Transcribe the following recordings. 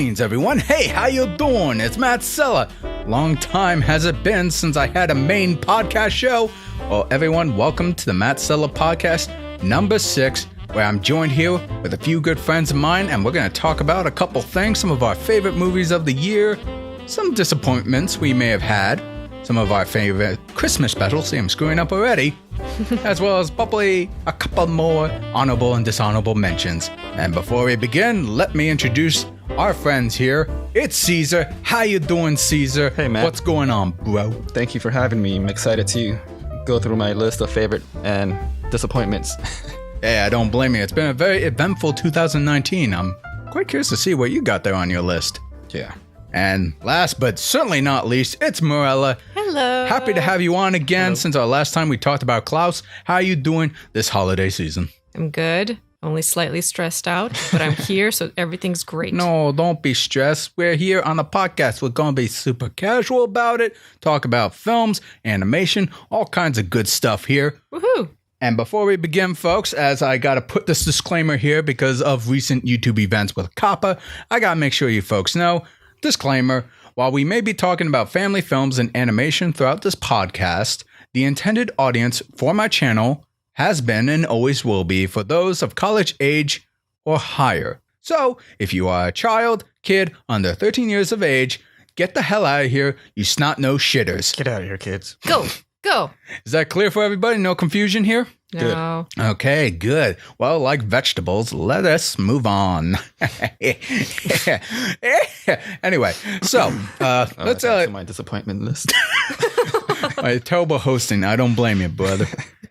Greetings, everyone. Hey, how you doing? It's Matt Sella. Long time has it been since I had a main podcast show. Well, everyone, welcome to the Matt Sella podcast number 6, where I'm joined here with a few good friends of mine, and we're going to talk about a couple things, some of our favorite movies of the year, some disappointments we may have had, some of our favorite Christmas specials, see I'm screwing up already, as well as probably a couple more honorable and dishonorable mentions. And before we begin, let me introduce our friends here. It's Cesar. How you doing, Cesar? Hey, Matt. What's going on, bro? Thank you for having me. I'm excited to go through my list of favorite and disappointments. Hey, I don't blame you. It's been a very eventful 2019. I'm quite curious to see what you got there on your list. Yeah. And last but certainly not least, it's Mirella. Hello. Happy to have you on again. Hello. Since our last time we talked about Klaus. How are you doing this holiday season? I'm good. Only slightly stressed out, but I'm here, so everything's great. No, don't be stressed. We're here on the podcast. We're going to be super casual about it, talk about films, animation, all kinds of good stuff here. Woohoo. And before we begin, folks, as I got to put this disclaimer here because of recent YouTube events with Kappa, I got to make sure you folks know. Disclaimer, while we may be talking about family films and animation throughout this podcast, the intended audience for my channel has been and always will be for those of college age or higher. So, if you are a child, kid, under 13 years of age, get the hell out of here, you snot-nosed shitters. Get out of here, kids. Go. Go. Is that clear for everybody? No confusion here? No. Okay, good. Well, like vegetables, let us move on. Anyway, so let's my disappointment list. my terrible hosting. I don't blame you, brother.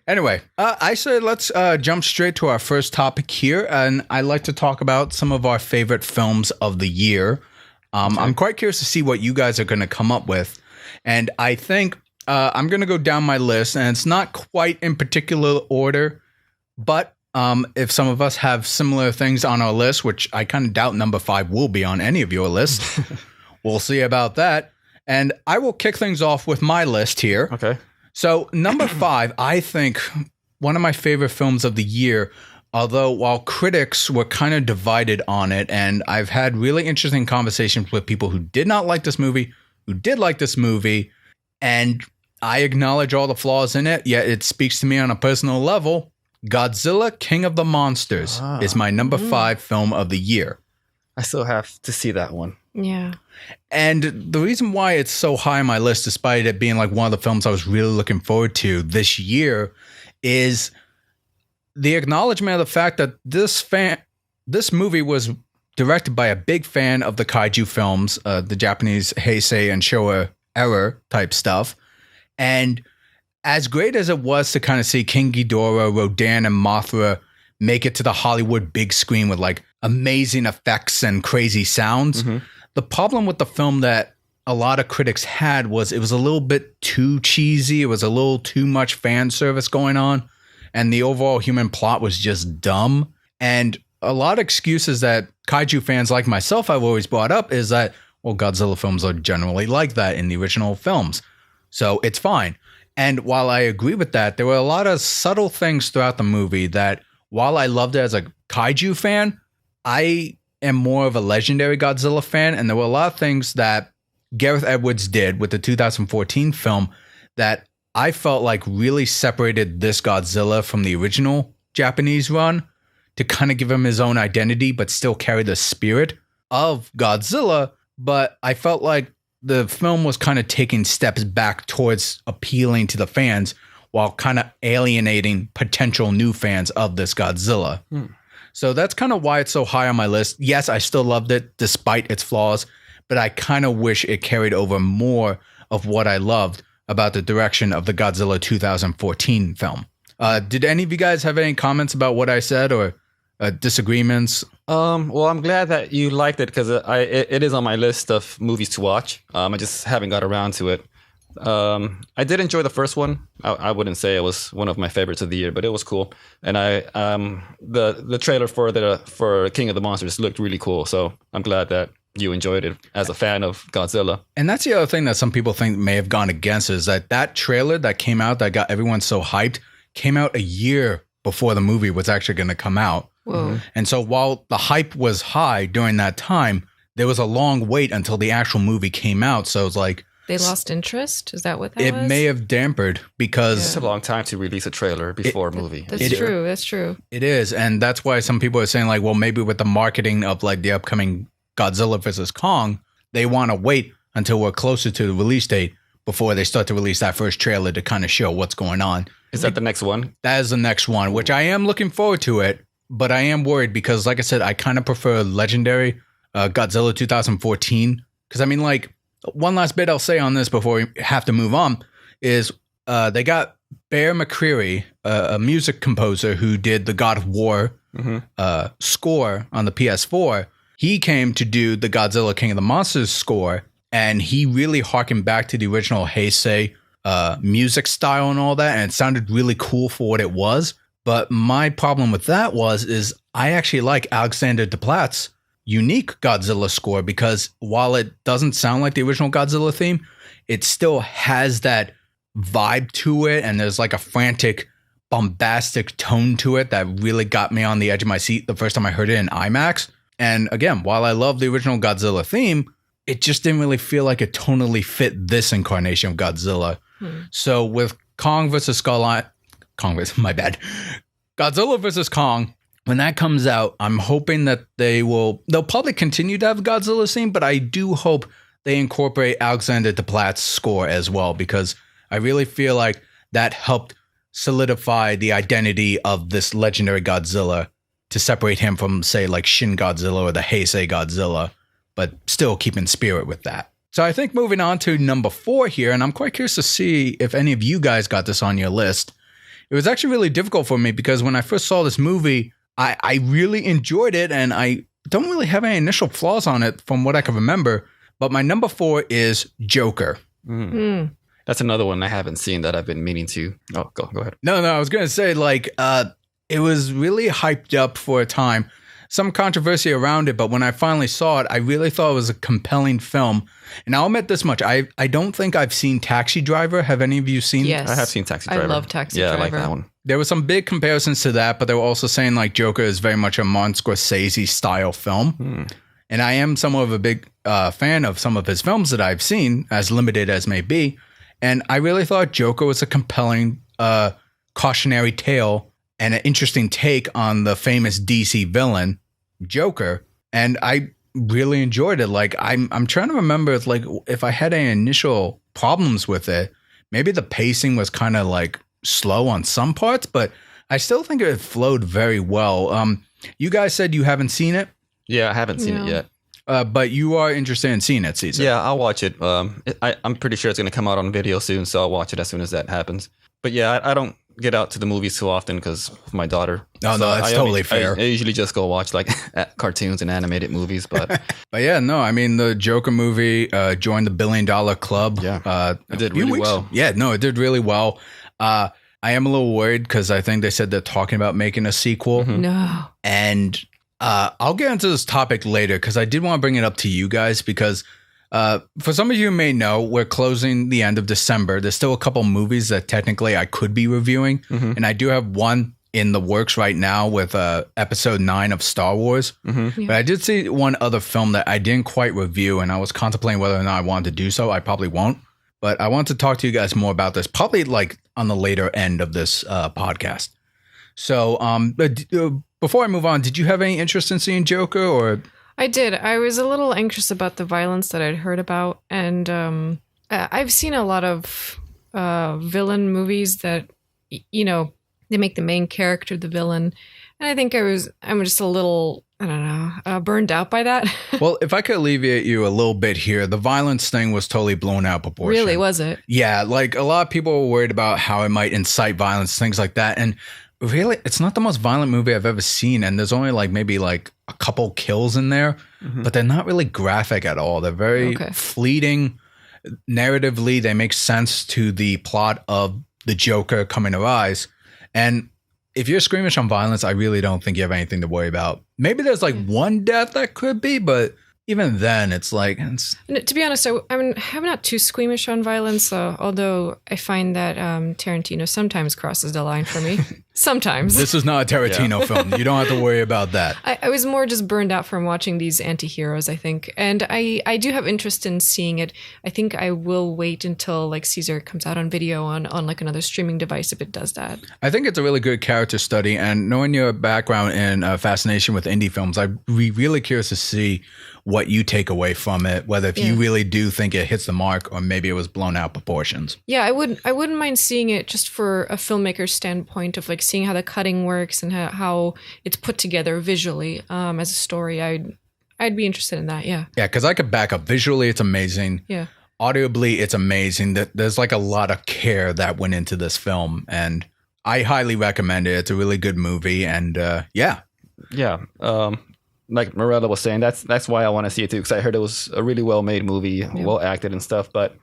Anyway, I said let's jump straight to our first topic here, and I'd like to talk about some of our favorite films of the year. I'm quite curious to see what you guys are going to come up with, and I think I'm going to go down my list, and it's not quite in particular order, but if some of us have similar things on our list, which I kind of doubt number 5 will be on any of your lists, we'll see about that. And I will kick things off with my list here. Okay. So number 5, I think one of my favorite films of the year, although while critics were kind of divided on it, and I've had really interesting conversations with people who did not like this movie, who did like this movie, and I acknowledge all the flaws in it, yet it speaks to me on a personal level. Godzilla, King of the Monsters is my number 5 film of the year. I still have to see that one. Yeah. And the reason why it's so high on my list, despite it being like one of the films I was really looking forward to this year, is the acknowledgement of the fact that this movie was directed by a big fan of the kaiju films, the Japanese Heisei and Showa era type stuff. And as great as it was to kind of see King Ghidorah, Rodan, and Mothra make it to the Hollywood big screen with like amazing effects and crazy sounds, the problem with the film that a lot of critics had was it was a little bit too cheesy. It was a little too much fan service going on. And the overall human plot was just dumb. And a lot of excuses that kaiju fans like myself have always brought up is that, well, Godzilla films are generally like that in the original films. So it's fine. And while I agree with that, there were a lot of subtle things throughout the movie that while I loved it as a kaiju fan, I am more of a legendary Godzilla fan. And there were a lot of things that Gareth Edwards did with the 2014 film that I felt like really separated this Godzilla from the original Japanese run to kind of give him his own identity, but still carry the spirit of Godzilla. But I felt like the film was kind of taking steps back towards appealing to the fans while kind of alienating potential new fans of this Godzilla. So that's kind of why it's so high on my list. Yes, I still loved it despite its flaws, but I kind of wish it carried over more of what I loved about the direction of the Godzilla 2014 film. Did any of you guys have any comments about what I said or disagreements? Well, I'm glad that you liked it because it is on my list of movies to watch. I just haven't got around to it. I did enjoy the first one. I wouldn't say it was one of my favorites of the year, but it was cool. And the trailer for King of the Monsters looked really cool. So I'm glad that you enjoyed it as a fan of Godzilla. And that's the other thing that some people think may have gone against is that trailer that came out that got everyone so hyped came out a year before the movie was actually going to come out. Whoa. And so while the hype was high during that time, there was a long wait until the actual movie came out. So it's like They lost interest? Is that what that it was? may have dampened because It's a long time to release a trailer before a movie. That's true. That's true. it is. And that's why some people are saying like, well, maybe with the marketing of like the upcoming Godzilla vs. Kong, they want to wait until we're closer to the release date before they start to release that first trailer to kind of show what's going on. Is that the next one? That is the next one, which I am looking forward to it, but I am worried because, like I said, I kind of prefer Legendary Godzilla 2014. Because, I mean, like, one last bit I'll say on this before we have to move on is they got Bear McCreary, a music composer who did the God of War score on the PS4. He came to do the Godzilla King of the Monsters score, and he really harkened back to the original Heisei music style and all that, and it sounded really cool for what it was. But my problem with that is I actually like Alexander Desplat's unique Godzilla score, because while it doesn't sound like the original Godzilla theme, it still has that vibe to it, and there's like a frantic, bombastic tone to it that really got me on the edge of my seat the first time I heard it in IMAX. And again, while I love the original Godzilla theme, it just didn't really feel like it tonally fit this incarnation of Godzilla. So with Godzilla vs. Kong, when that comes out, I'm hoping that they'll probably continue to have Godzilla theme, but I do hope they incorporate Alexander Desplat's score as well, because I really feel like that helped solidify the identity of this legendary Godzilla to separate him from, say, like Shin Godzilla or the Heisei Godzilla, but still keep in spirit with that. So I think moving on to number 4 here, and I'm quite curious to see if any of you guys got this on your list. It was actually really difficult for me because when I first saw this movie, I really enjoyed it, and I don't really have any initial flaws on it from what I can remember. But my number 4 is Joker. That's another one I haven't seen that I've been meaning to. Oh, go ahead. No, I was going to say, like, it was really hyped up for a time. Some controversy around it, but when I finally saw it, I really thought it was a compelling film. And I'll admit this much. I don't think I've seen Taxi Driver. Have any of you seen? Yes. I have seen Taxi Driver. I love Taxi Driver. Yeah, I like that one. There were some big comparisons to that, but they were also saying like Joker is very much a Martin Scorsese style film. And I am somewhat of a big fan of some of his films that I've seen, as limited as may be. And I really thought Joker was a compelling cautionary tale and an interesting take on the famous DC villain, Joker. And I really enjoyed it. Like, I'm trying to remember if I had any initial problems with it. Maybe the pacing was kind of like slow on some parts, but I still think it flowed very well. You guys said you haven't seen it? Yeah, I haven't seen it yet. But you are interested in seeing it, Cesar. Yeah, I'll watch it. I'm pretty sure it's going to come out on video soon, so I'll watch it as soon as that happens. But yeah, I don't get out to the movies too often because of my daughter. Oh, no, that's totally fair. I usually just go watch like cartoons and animated movies. But but yeah, no, I mean, the Joker movie joined the $1 billion club. Yeah, it did really well. Yeah, no, it did really well. I am a little worried because I think they said they're talking about making a sequel. No. And I'll get into this topic later because I did want to bring it up to you guys because for some of you who may know, we're closing the end of December. There's still a couple movies that technically I could be reviewing. And I do have one in the works right now with episode 9 of Star Wars. Yeah. But I did see one other film that I didn't quite review, and I was contemplating whether or not I wanted to do so. I probably won't. But I want to talk to you guys more about this, probably like on the later end of this podcast. So before I move on, did you have any interest in seeing Joker? Or I did. I was a little anxious about the violence that I'd heard about. And I've seen a lot of villain movies that, you know, they make the main character the villain. And I think I'm just a little, I don't know, burned out by that. Well, if I could alleviate you a little bit here, the violence thing was totally blown out of proportion. Really, was it? Yeah, like a lot of people were worried about how it might incite violence, things like that. And really, it's not the most violent movie I've ever seen. And there's only like maybe like a couple kills in there, but they're not really graphic at all. They're very fleeting. Narratively, they make sense to the plot of the Joker coming to rise. And if you're squeamish on violence, I really don't think you have anything to worry about. Maybe there's like one death that could be, but even then, it's like... To be honest, I'm not too squeamish on violence, although I find that Tarantino sometimes crosses the line for me. Sometimes. This is not a Tarantino film. You don't have to worry about that. I was more just burned out from watching these anti-heroes, I think. And I do have interest in seeing it. I think I will wait until like Caesar comes out on video on like another streaming device if it does that. I think it's a really good character study. And knowing your background and fascination with indie films, I'd be really curious to see what you take away from it, whether if you really do think it hits the mark or maybe it was blown out proportions. Yeah, I wouldn't mind seeing it just for a filmmaker's standpoint of like seeing how the cutting works and how it's put together visually as a story. I'd be interested in that. Yeah. Yeah, because I could back up. Visually, it's amazing. Yeah. Audibly, it's amazing. There's like a lot of care that went into this film, and I highly recommend it. It's a really good movie, and yeah. Like Mirella was saying, that's why I want to see it too, because I heard it was a really well made movie, well acted and stuff. But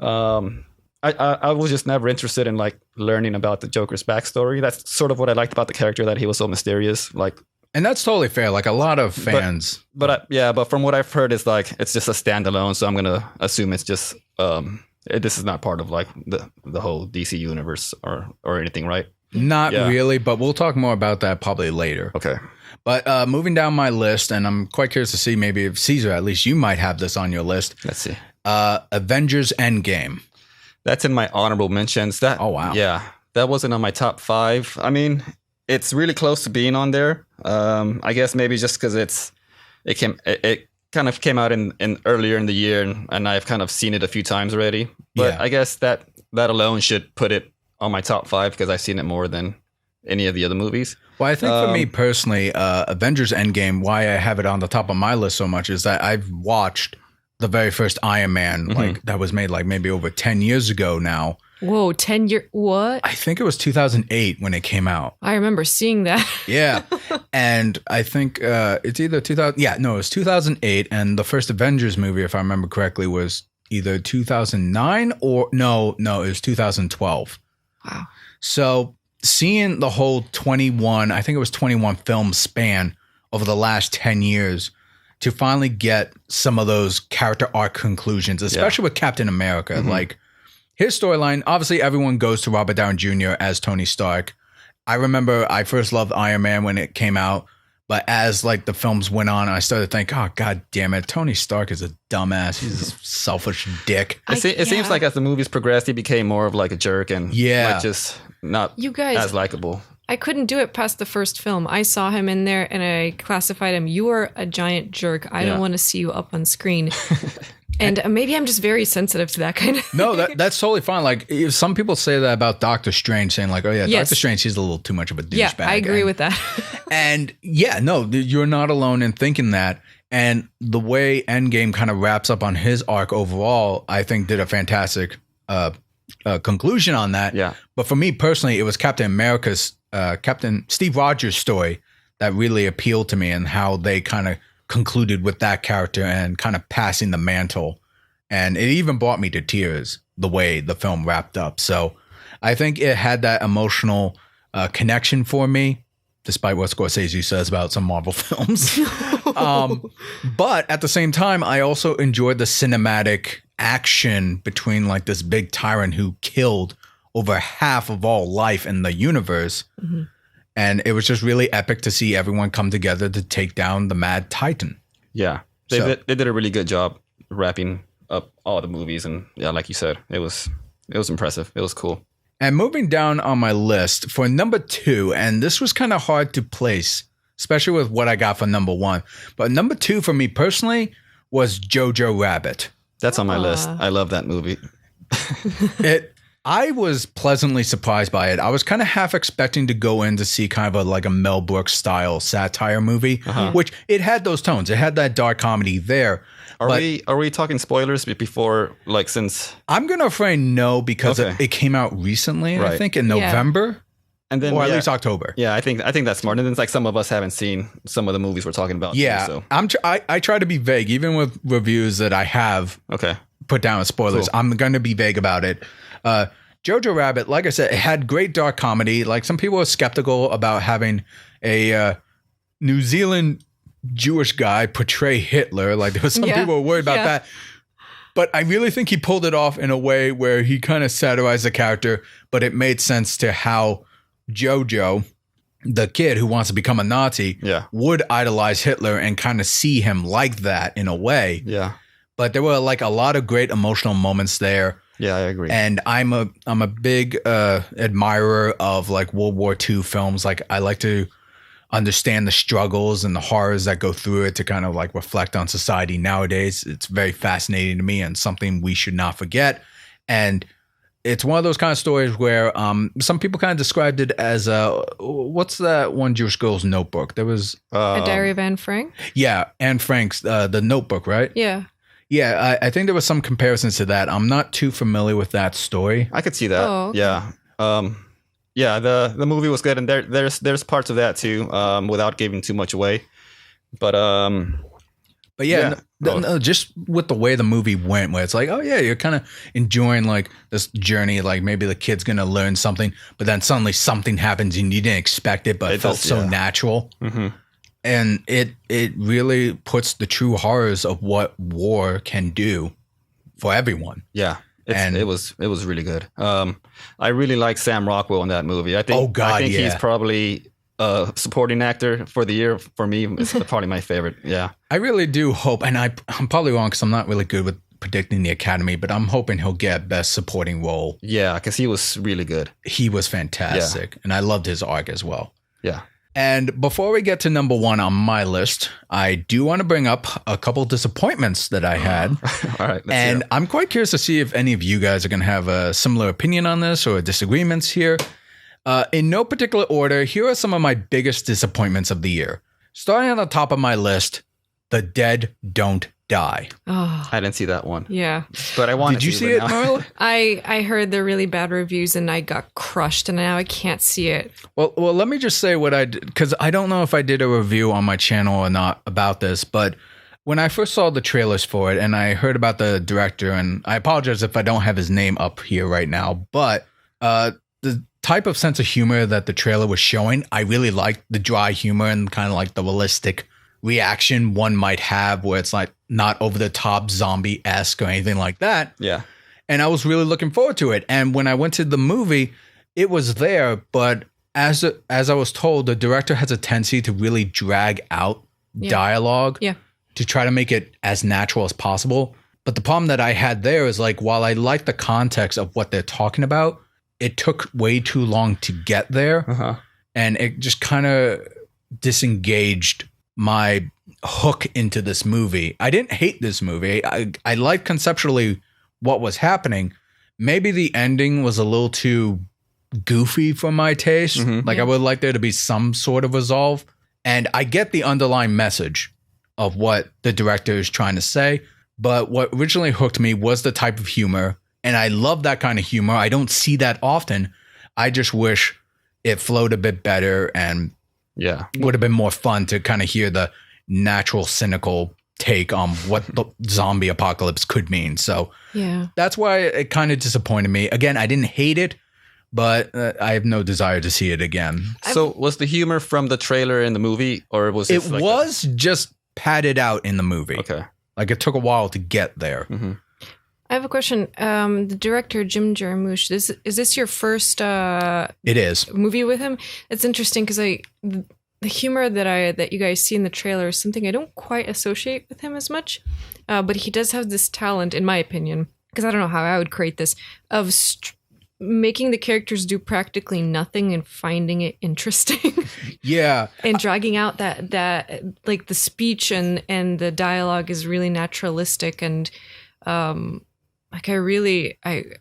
I was just never interested in like learning about the Joker's backstory. That's sort of what I liked about the character, that he was so mysterious. Like, and that's totally fair. Like a lot of fans, but from what I've heard, it's like it's just a standalone. So I'm gonna assume it's just this is not part of like the whole DC universe or anything, right? Not really, but we'll talk more about that probably later. Okay. But moving down my list, and I'm quite curious to see maybe if Caesar, at least you might have this on your list. Let's see. Avengers Endgame. That's in my honorable mentions. Oh, wow. Yeah. That wasn't on my top 5. I mean, it's really close to being on there. I guess maybe just because it kind of came out in earlier in the year, and I've kind of seen it a few times already. But I guess that alone should put it on my top 5 because I've seen it more than any of the other movies. Well, I think for me personally, Avengers Endgame, why I have it on the top of my list so much is that I've watched the very first Iron Man, like that was made like maybe over 10 years ago now. Whoa, 10 years? What? I think it was 2008 when it came out. I remember seeing that. Yeah. And I think it's either 2000. Yeah, no, it was 2008. And the first Avengers movie, if I remember correctly, was either 2009 or no, it was 2012. Wow. So seeing the whole 21 film span over the last 10 years to finally get some of those character arc conclusions, especially with Captain America, like his storyline, obviously everyone goes to Robert Downey Jr. as Tony Stark. I remember I first loved Iron Man when it came out, but as like the films went on, I started to think, oh, God damn it, Tony Stark is a dumbass. He's a selfish dick. It seems like as the movies progressed, he became more of like a jerk and like just not as likable. I couldn't do it past the first film. I saw him in there and I classified him, you are a giant jerk. I don't want to see you up on screen. And maybe I'm just very sensitive to that kind of thing. No, that's totally fine. Like some people say that about Doctor Strange, saying like, oh yeah, Doctor Strange, he's a little too much of a douchebag. Yeah, I agree with that. And yeah, no, you're not alone in thinking that. And the way Endgame kind of wraps up on his arc overall, I think did a fantastic conclusion on that. Yeah. But for me personally, it was Captain Steve Rogers' story that really appealed to me, and how they kind of concluded with that character and kind of passing the mantle. And it even brought me to tears the way the film wrapped up. So I think it had that emotional connection for me, despite what Scorsese says about some Marvel films. But at the same time, I also enjoyed the cinematic action between like this big tyrant who killed over half of all life in the universe. And it was just really epic to see everyone come together to take down the Mad Titan. Yeah. They did a really good job wrapping up all the movies. And yeah, like you said, it was impressive. It was cool. And moving down on my list for number 2, and this was kind of hard to place, especially with what I got for number 1. But number 2 for me personally was Jojo Rabbit. That's on my list. I love that movie. I was pleasantly surprised by it. I was kind of half expecting to go in to see kind of like a Mel Brooks style satire movie, which it had those tones. It had that dark comedy there. Are we talking spoilers before, like, since? I'm going to afraid no, because it came out recently, I think in November. And then, or at least October. Yeah, I think that's smart. And then it's like some of us haven't seen some of the movies we're talking about. Yeah, too, so. I try to be vague, even with reviews that I have put down as spoilers. Cool. I'm going to be vague about it. Jojo Rabbit, like I said, it had great dark comedy. Like some people were skeptical about having a New Zealand Jewish guy portray Hitler. Like there was some people were worried about that. But I really think he pulled it off in a way where he kind of satirized the character, but it made sense to how Jojo, the kid who wants to become a Nazi, would idolize Hitler and kind of see him like that in a way. Yeah. But there were like a lot of great emotional moments there. Yeah, I agree. And I'm a big admirer of like World War II films. Like I like to understand the struggles and the horrors that go through it to kind of like reflect on society nowadays. It's very fascinating to me and something we should not forget. And it's one of those kind of stories where some people kind of described it as what's that one Jewish girl's Notebook? There was A Diary of Anne Frank. Yeah, Anne Frank's The Notebook, right? Yeah. Yeah, I think there was some comparisons to that. I'm not too familiar with that story. I could see that. Oh, okay. Yeah. Yeah, the movie was good, and there's parts of that too, without giving too much away. But yeah, no, just with the way the movie went, where it's like, oh yeah, you're kind of enjoying like this journey, like maybe the kid's gonna learn something, but then suddenly something happens and you didn't expect it, but it felt so natural. Mm-hmm. And it really puts the true horrors of what war can do for everyone. Yeah. It was really good. I really like Sam Rockwell in that movie. I think he's probably a supporting actor for the year. For me, it's probably my favorite. Yeah. I really do hope, and I'm probably wrong because I'm not really good with predicting the Academy, but I'm hoping he'll get Best Supporting Role. Yeah, because he was really good. He was fantastic, and I loved his arc as well. Yeah. And before we get to number one on my list, I do want to bring up a couple disappointments that I had. All right. And I'm quite curious to see if any of you guys are going to have a similar opinion on this or disagreements here. In no particular order, here are some of my biggest disappointments of the year. Starting on the top of my list, The Dead Don't Die. Oh, I didn't see that one. yeah. But I wanted to. Did you see it, Mirella? I heard the really bad reviews and I got crushed and now I can't see it. Well, let me just say what I did, because I don't know if I did a review on my channel or not about this, but when I first saw the trailers for it and I heard about the director, and I apologize if I don't have his name up here right now, but the type of sense of humor that the trailer was showing, I really liked the dry humor and kind of like the realistic reaction one might have where it's like not over the top zombie-esque or anything like that. Yeah. And I was really looking forward to it. And when I went to the movie, it was there, but as I was told, the director has a tendency to really drag out dialogue to try to make it as natural as possible. But the problem that I had there is like, while I like the context of what they're talking about, it took way too long to get there. Uh-huh. And it just kind of disengaged my hook into this movie. I didn't hate this movie. I liked conceptually what was happening. Maybe the ending was a little too goofy for my taste. Mm-hmm. Like I would like there to be some sort of resolve. And I get the underlying message of what the director is trying to say. But what originally hooked me was the type of humor. And I love that kind of humor. I don't see that often. I just wish it flowed a bit better and would have been more fun to kind of hear the natural, cynical take on what the zombie apocalypse could mean. So that's why it kind of disappointed me. Again, I didn't hate it, but I have no desire to see it again. So was the humor from the trailer in the movie, or was it like was just padded out in the movie? Okay. Like it took a while to get there. Mm-hmm. I have a question. The director, Jim Jarmusch, is this your first it is movie with him? It's interesting because the humor that you guys see in the trailer is something I don't quite associate with him as much. But he does have this talent, in my opinion, because I don't know how I would create this, of making the characters do practically nothing and finding it interesting. Yeah. And dragging out that like the speech and the dialogue is really naturalistic and like I really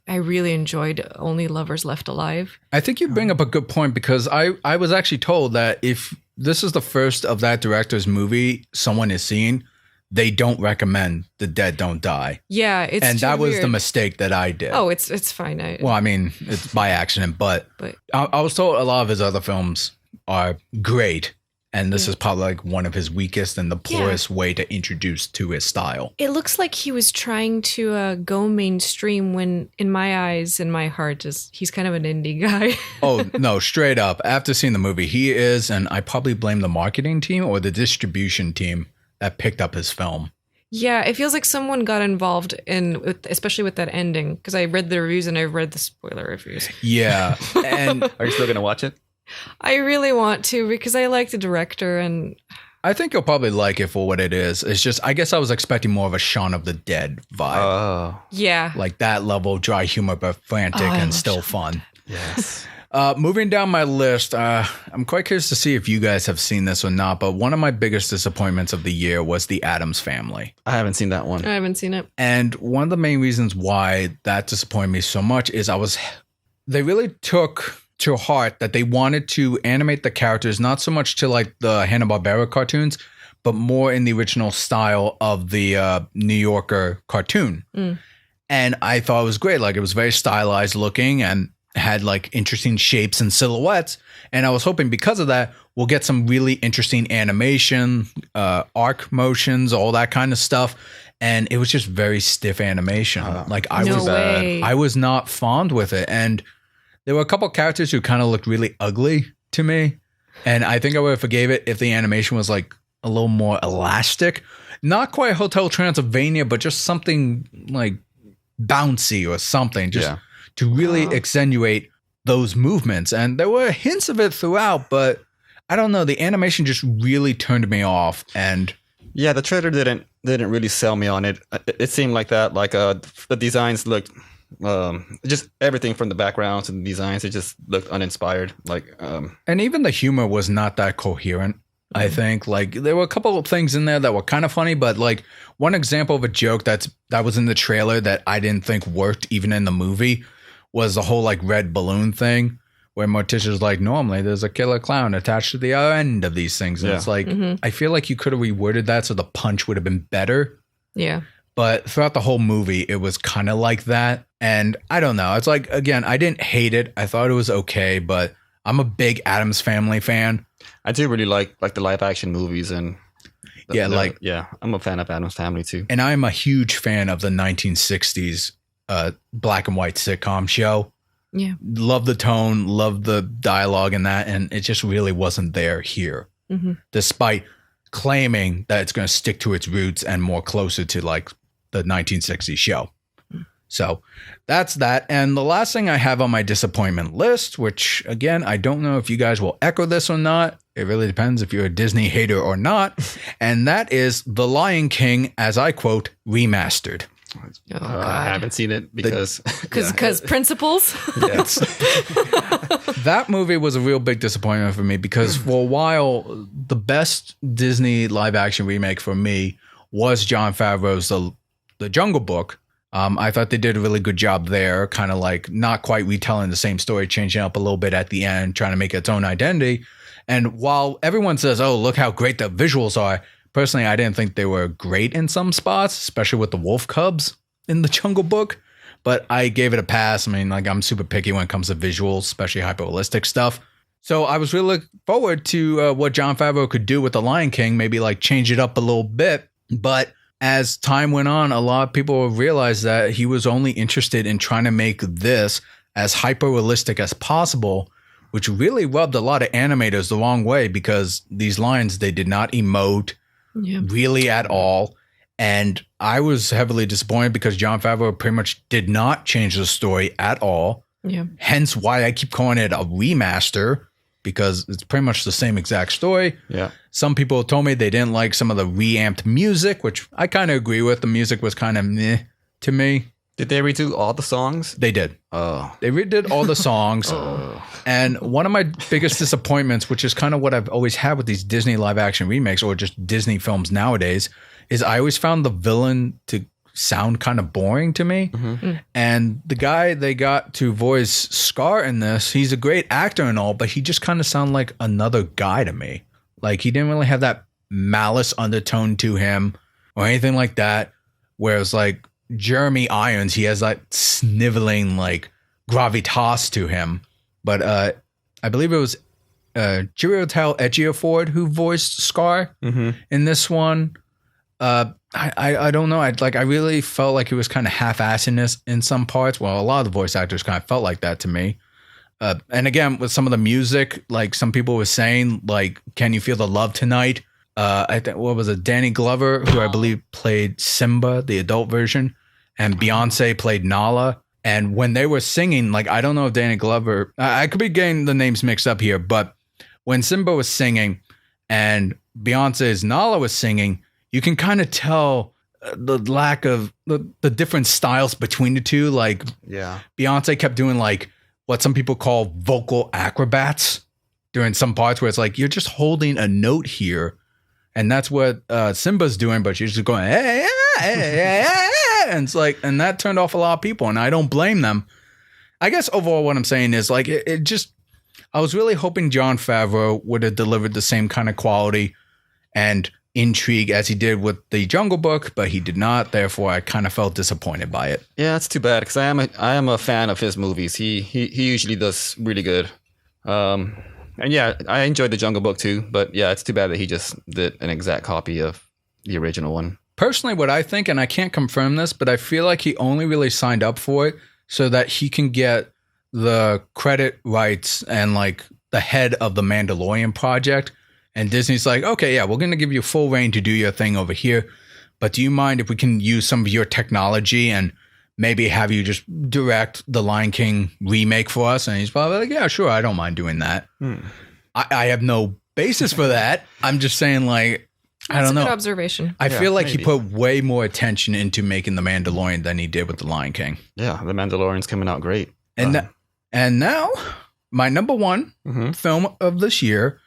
enjoyed Only Lovers Left Alive. I think you bring up a good point because I was actually told that if this is the first of that director's movie someone is seeing, they don't recommend The Dead Don't Die. Yeah, it's and that was weird. the mistake that I did. Oh, it's fine. Well, I mean, it's by accident, but I was told a lot of his other films are great. And this is probably like one of his weakest and the poorest way to introduce to his style. It looks like he was trying to go mainstream when, in my eyes, in my heart, he's kind of an indie guy. Oh, no, straight up. After seeing the movie, he is, and I probably blame the marketing team or the distribution team that picked up his film. Yeah, it feels like someone got involved especially with that ending, because I read the reviews and I read the spoiler reviews. Yeah. And are you still going to watch it? I really want to because I like the director, and I think you'll probably like it for what it is. It's just, I guess I was expecting more of a Shaun of the Dead vibe. Oh, yeah. Like that level, dry humor, but frantic and still fun. yes. Moving down my list, I'm quite curious to see if you guys have seen this or not, but one of my biggest disappointments of the year was The Addams Family. I haven't seen that one. I haven't seen it. And one of the main reasons why that disappointed me so much is they really took to heart that they wanted to animate the characters not so much to like the Hanna-Barbera cartoons, but more in the original style of the New Yorker cartoon. And I thought it was great. Like, it was very stylized looking and had like interesting shapes and silhouettes. And I was hoping because of that, we'll get some really interesting animation, arc motions, all that kind of stuff. And it was just very stiff animation. I was not fond with it. And there were a couple characters who kind of looked really ugly to me. And I think I would have forgave it if the animation was like a little more elastic. Not quite Hotel Transylvania, but just something like bouncy or something. Just to really accentuate those movements. And there were hints of it throughout, but I don't know. The animation just really turned me off. And yeah, the trailer didn't really sell me on it. It seemed like that. Like the designs looked... just everything from the backgrounds and the designs, it just looked uninspired. And even the humor was not that coherent. I think like there were a couple of things in there that were kind of funny, but like one example of a joke that was in the trailer that I didn't think worked even in the movie was the whole like red balloon thing where Morticia's like, normally there's a killer clown attached to the other end of these things. And it's like, I feel like you could have reworded that so the punch would have been better. Yeah. But throughout the whole movie, it was kind of like that. And I don't know. It's like, again, I didn't hate it. I thought it was okay, but I'm a big Addams Family fan. I do really like the live action movies and I'm a fan of Addams Family too. And I'm a huge fan of the 1960s black and white sitcom show. Yeah. Love the tone, love the dialogue in that, and it just really wasn't there here. Despite claiming that it's going to stick to its roots and more closer to like the 1960s show. So that's that. And the last thing I have on my disappointment list, which again, I don't know if you guys will echo this or not. It really depends if you're a Disney hater or not. And that is The Lion King, as I quote, remastered. I haven't seen it because principles. Yes. That movie was a real big disappointment for me because for a while, the best Disney live action remake for me was Jon Favreau's The Jungle Book. I thought they did a really good job there, kind of like not quite retelling the same story, changing up a little bit at the end, trying to make its own identity. And while everyone says, oh, look how great the visuals are, personally, I didn't think they were great in some spots, especially with the wolf cubs in The Jungle Book. But I gave it a pass. I mean, like, I'm super picky when it comes to visuals, especially hyper-realistic stuff. So I was really looking forward to what Jon Favreau could do with The Lion King, maybe like change it up a little bit. But as time went on, a lot of people realized that he was only interested in trying to make this as hyper-realistic as possible, which really rubbed a lot of animators the wrong way because these lions, they did not emote really at all. And I was heavily disappointed because Jon Favreau pretty much did not change the story at all. Yeah. Hence why I keep calling it a remaster, because it's pretty much the same exact story. Yeah. Some people told me they didn't like some of the reamped music, which I kind of agree with. The music was kind of meh to me. Did they redo all the songs? They did. Oh. They redid all the songs. And one of my biggest disappointments, which is kind of what I've always had with these Disney live action remakes or just Disney films nowadays, is I always found the villain to sound kind of boring to me. And the guy they got to voice Scar in this, he's a great actor and all, but he just kind of sounded like another guy to me. Like, he didn't really have that malice undertone to him or anything like that. Whereas like Jeremy Irons, he has that sniveling like gravitas to him. But I believe it was Chiwetel Ejiofor who voiced Scar in this one. I don't know. I really felt like it was kind of half-assedness in some parts. Well, a lot of the voice actors kind of felt like that to me. And again, with some of the music, like some people were saying, like, "Can you feel the love tonight?" I think what was it? Danny Glover, who I believe played Simba, the adult version, and Beyonce played Nala. And when they were singing, like, I don't know if Danny Glover, I could be getting the names mixed up here, but when Simba was singing and Beyonce's Nala was singing, you can kind of tell the lack of the different styles between the two. Like, Beyonce kept doing like what some people call vocal acrobats during some parts where it's like, you're just holding a note here. And that's what Simba's doing, but she's just going, hey, hey, hey, hey. And it's like, and that turned off a lot of people, and I don't blame them. I guess overall what I'm saying is like, it just, I was really hoping Jon Favreau would have delivered the same kind of quality and intrigue as he did with the Jungle Book, but he did not. Therefore, I kind of felt disappointed by it. Yeah, it's too bad because I am a fan of his movies. He usually does really good. And yeah, I enjoyed the Jungle Book too, but yeah, it's too bad that he just did an exact copy of the original one. Personally, what I think, and I can't confirm this, but I feel like he only really signed up for it so that he can get the credit rights and like the head of the Mandalorian project. And Disney's like, okay, yeah, we're going to give you full reign to do your thing over here. But do you mind if we can use some of your technology and maybe have you just direct the Lion King remake for us? And he's probably like, yeah, sure, I don't mind doing that. I have no basis for that. I'm just saying, like, I don't know. That's a good observation. I feel like he put way more attention into making The Mandalorian than he did with The Lion King. Yeah, The Mandalorian's coming out great. And now, my number one film of this year,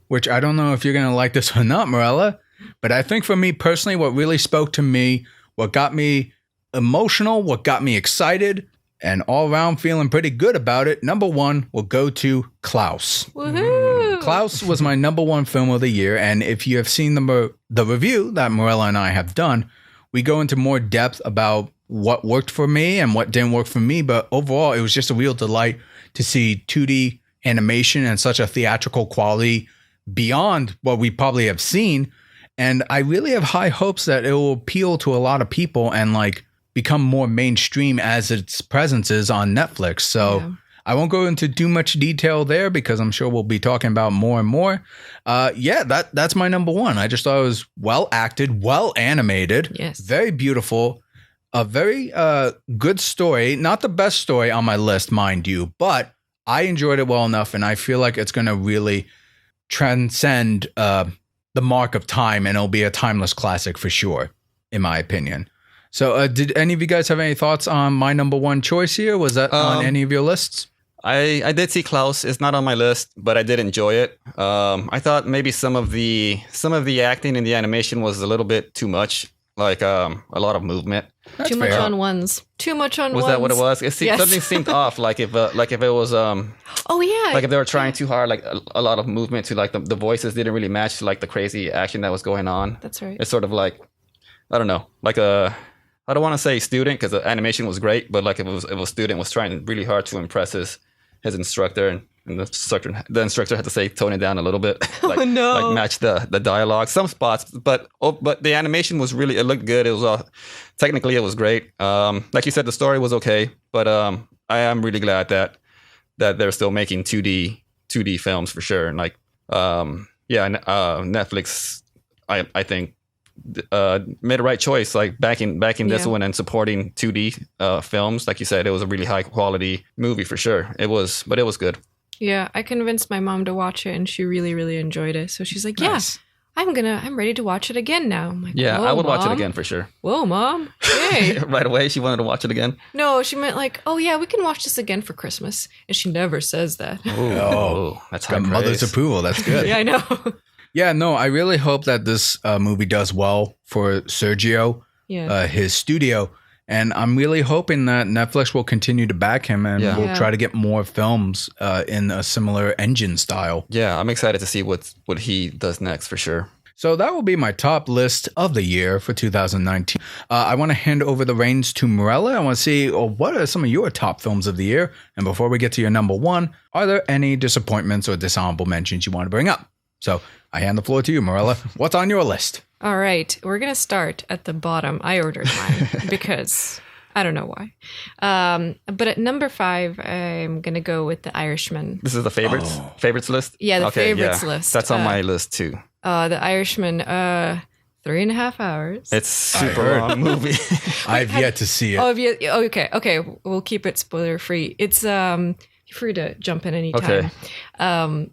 which I don't know if you're going to like this or not, Mirella, but I think for me personally, what really spoke to me, what got me emotional, what got me excited, and all around feeling pretty good about it, number one will go to Klaus. Woohoo! Klaus was my number one film of the year, and if you have seen the review that Mirella and I have done, we go into more depth about what worked for me and what didn't work for me, but overall, it was just a real delight to see 2D animation and such a theatrical quality beyond what we probably have seen, and I really have high hopes that it will appeal to a lot of people and like become more mainstream as its presence is on Netflix. So I won't go into too much detail there because I'm sure we'll be talking about more and more. That's my number one. I just thought it was well acted, well animated, very beautiful, a very good story. Not the best story on my list, mind you, but I enjoyed it well enough, and I feel like it's going to really transcend the mark of time, and it'll be a timeless classic for sure, in my opinion. So did any of you guys have any thoughts on my number one choice here? Was that on any of your lists? I did see Klaus. It's not on my list, but I did enjoy it. I thought maybe some of the acting and the animation was a little bit too much, like a lot of movement. That's too much on ones. Too much on ones. Was that what it was? Something seemed off. Like if it was like if they were trying too hard, like a lot of movement to like the voices didn't really match like the crazy action that was going on. That's right. It's sort of like, I don't know, like I don't want to say student because the animation was great, but like if a student was trying really hard to impress his instructor, and the instructor had to say tone it down a little bit, like match the dialogue. Some spots, but the animation was really, it looked good. It was technically it was great. Like you said, the story was okay, but I am really glad that they're still making 2D films for sure. And like Netflix, I think made the right choice, like backing this one and supporting 2D films. Like you said, it was a really high quality movie for sure. It was good. Yeah, I convinced my mom to watch it, and she really, really enjoyed it. So she's like, "Yes, I'm ready to watch it again now." I'm like, "Yeah, I would watch it again for sure." Whoa, Mom! Hey, right away, she wanted to watch it again. No, she meant like, "Oh yeah, we can watch this again for Christmas," and she never says that. Oh, that's got mother's approval. That's good. Yeah, I know. Yeah, no, I really hope that this movie does well for Sergio, his studio. And I'm really hoping that Netflix will continue to back him and we'll try to get more films in a similar engine style. Yeah, I'm excited to see what he does next for sure. So that will be my top list of the year for 2019. I want to hand over the reins to Mirella. I want to see what are some of your top films of the year. And before we get to your number one, are there any disappointments or dishonorable mentions you want to bring up? So I hand the floor to you, Mirella. What's on your list? All right. We're going to start at the bottom. I ordered mine because I don't know why. But at number 5, I'm going to go with The Irishman. This is the favorites list? Yeah, the favorites list. That's on my list too. The Irishman. 3.5 hours. It's super long movie. I've yet to see it. Oh, okay. We'll keep it spoiler free. It's you're free to jump in anytime. Okay.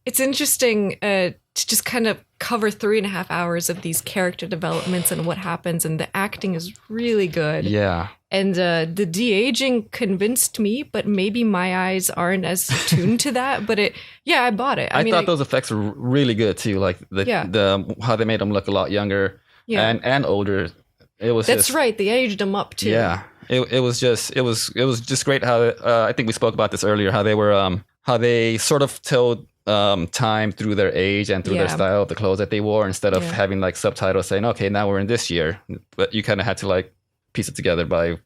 It's interesting to just kind of cover 3.5 hours of these character developments and what happens, and the acting is really good. Yeah. And the de-aging convinced me, but maybe my eyes aren't as tuned to that. But I bought it. I thought those effects were really good too. Like the how they made them look a lot younger and older. That's right. They aged them up too. Yeah. It was just great how I think we spoke about this earlier, how they were how they sort of told time through their age and through their style of the clothes that they wore, instead of having like subtitles saying, okay, now we're in this year, but you kind of had to like piece it together by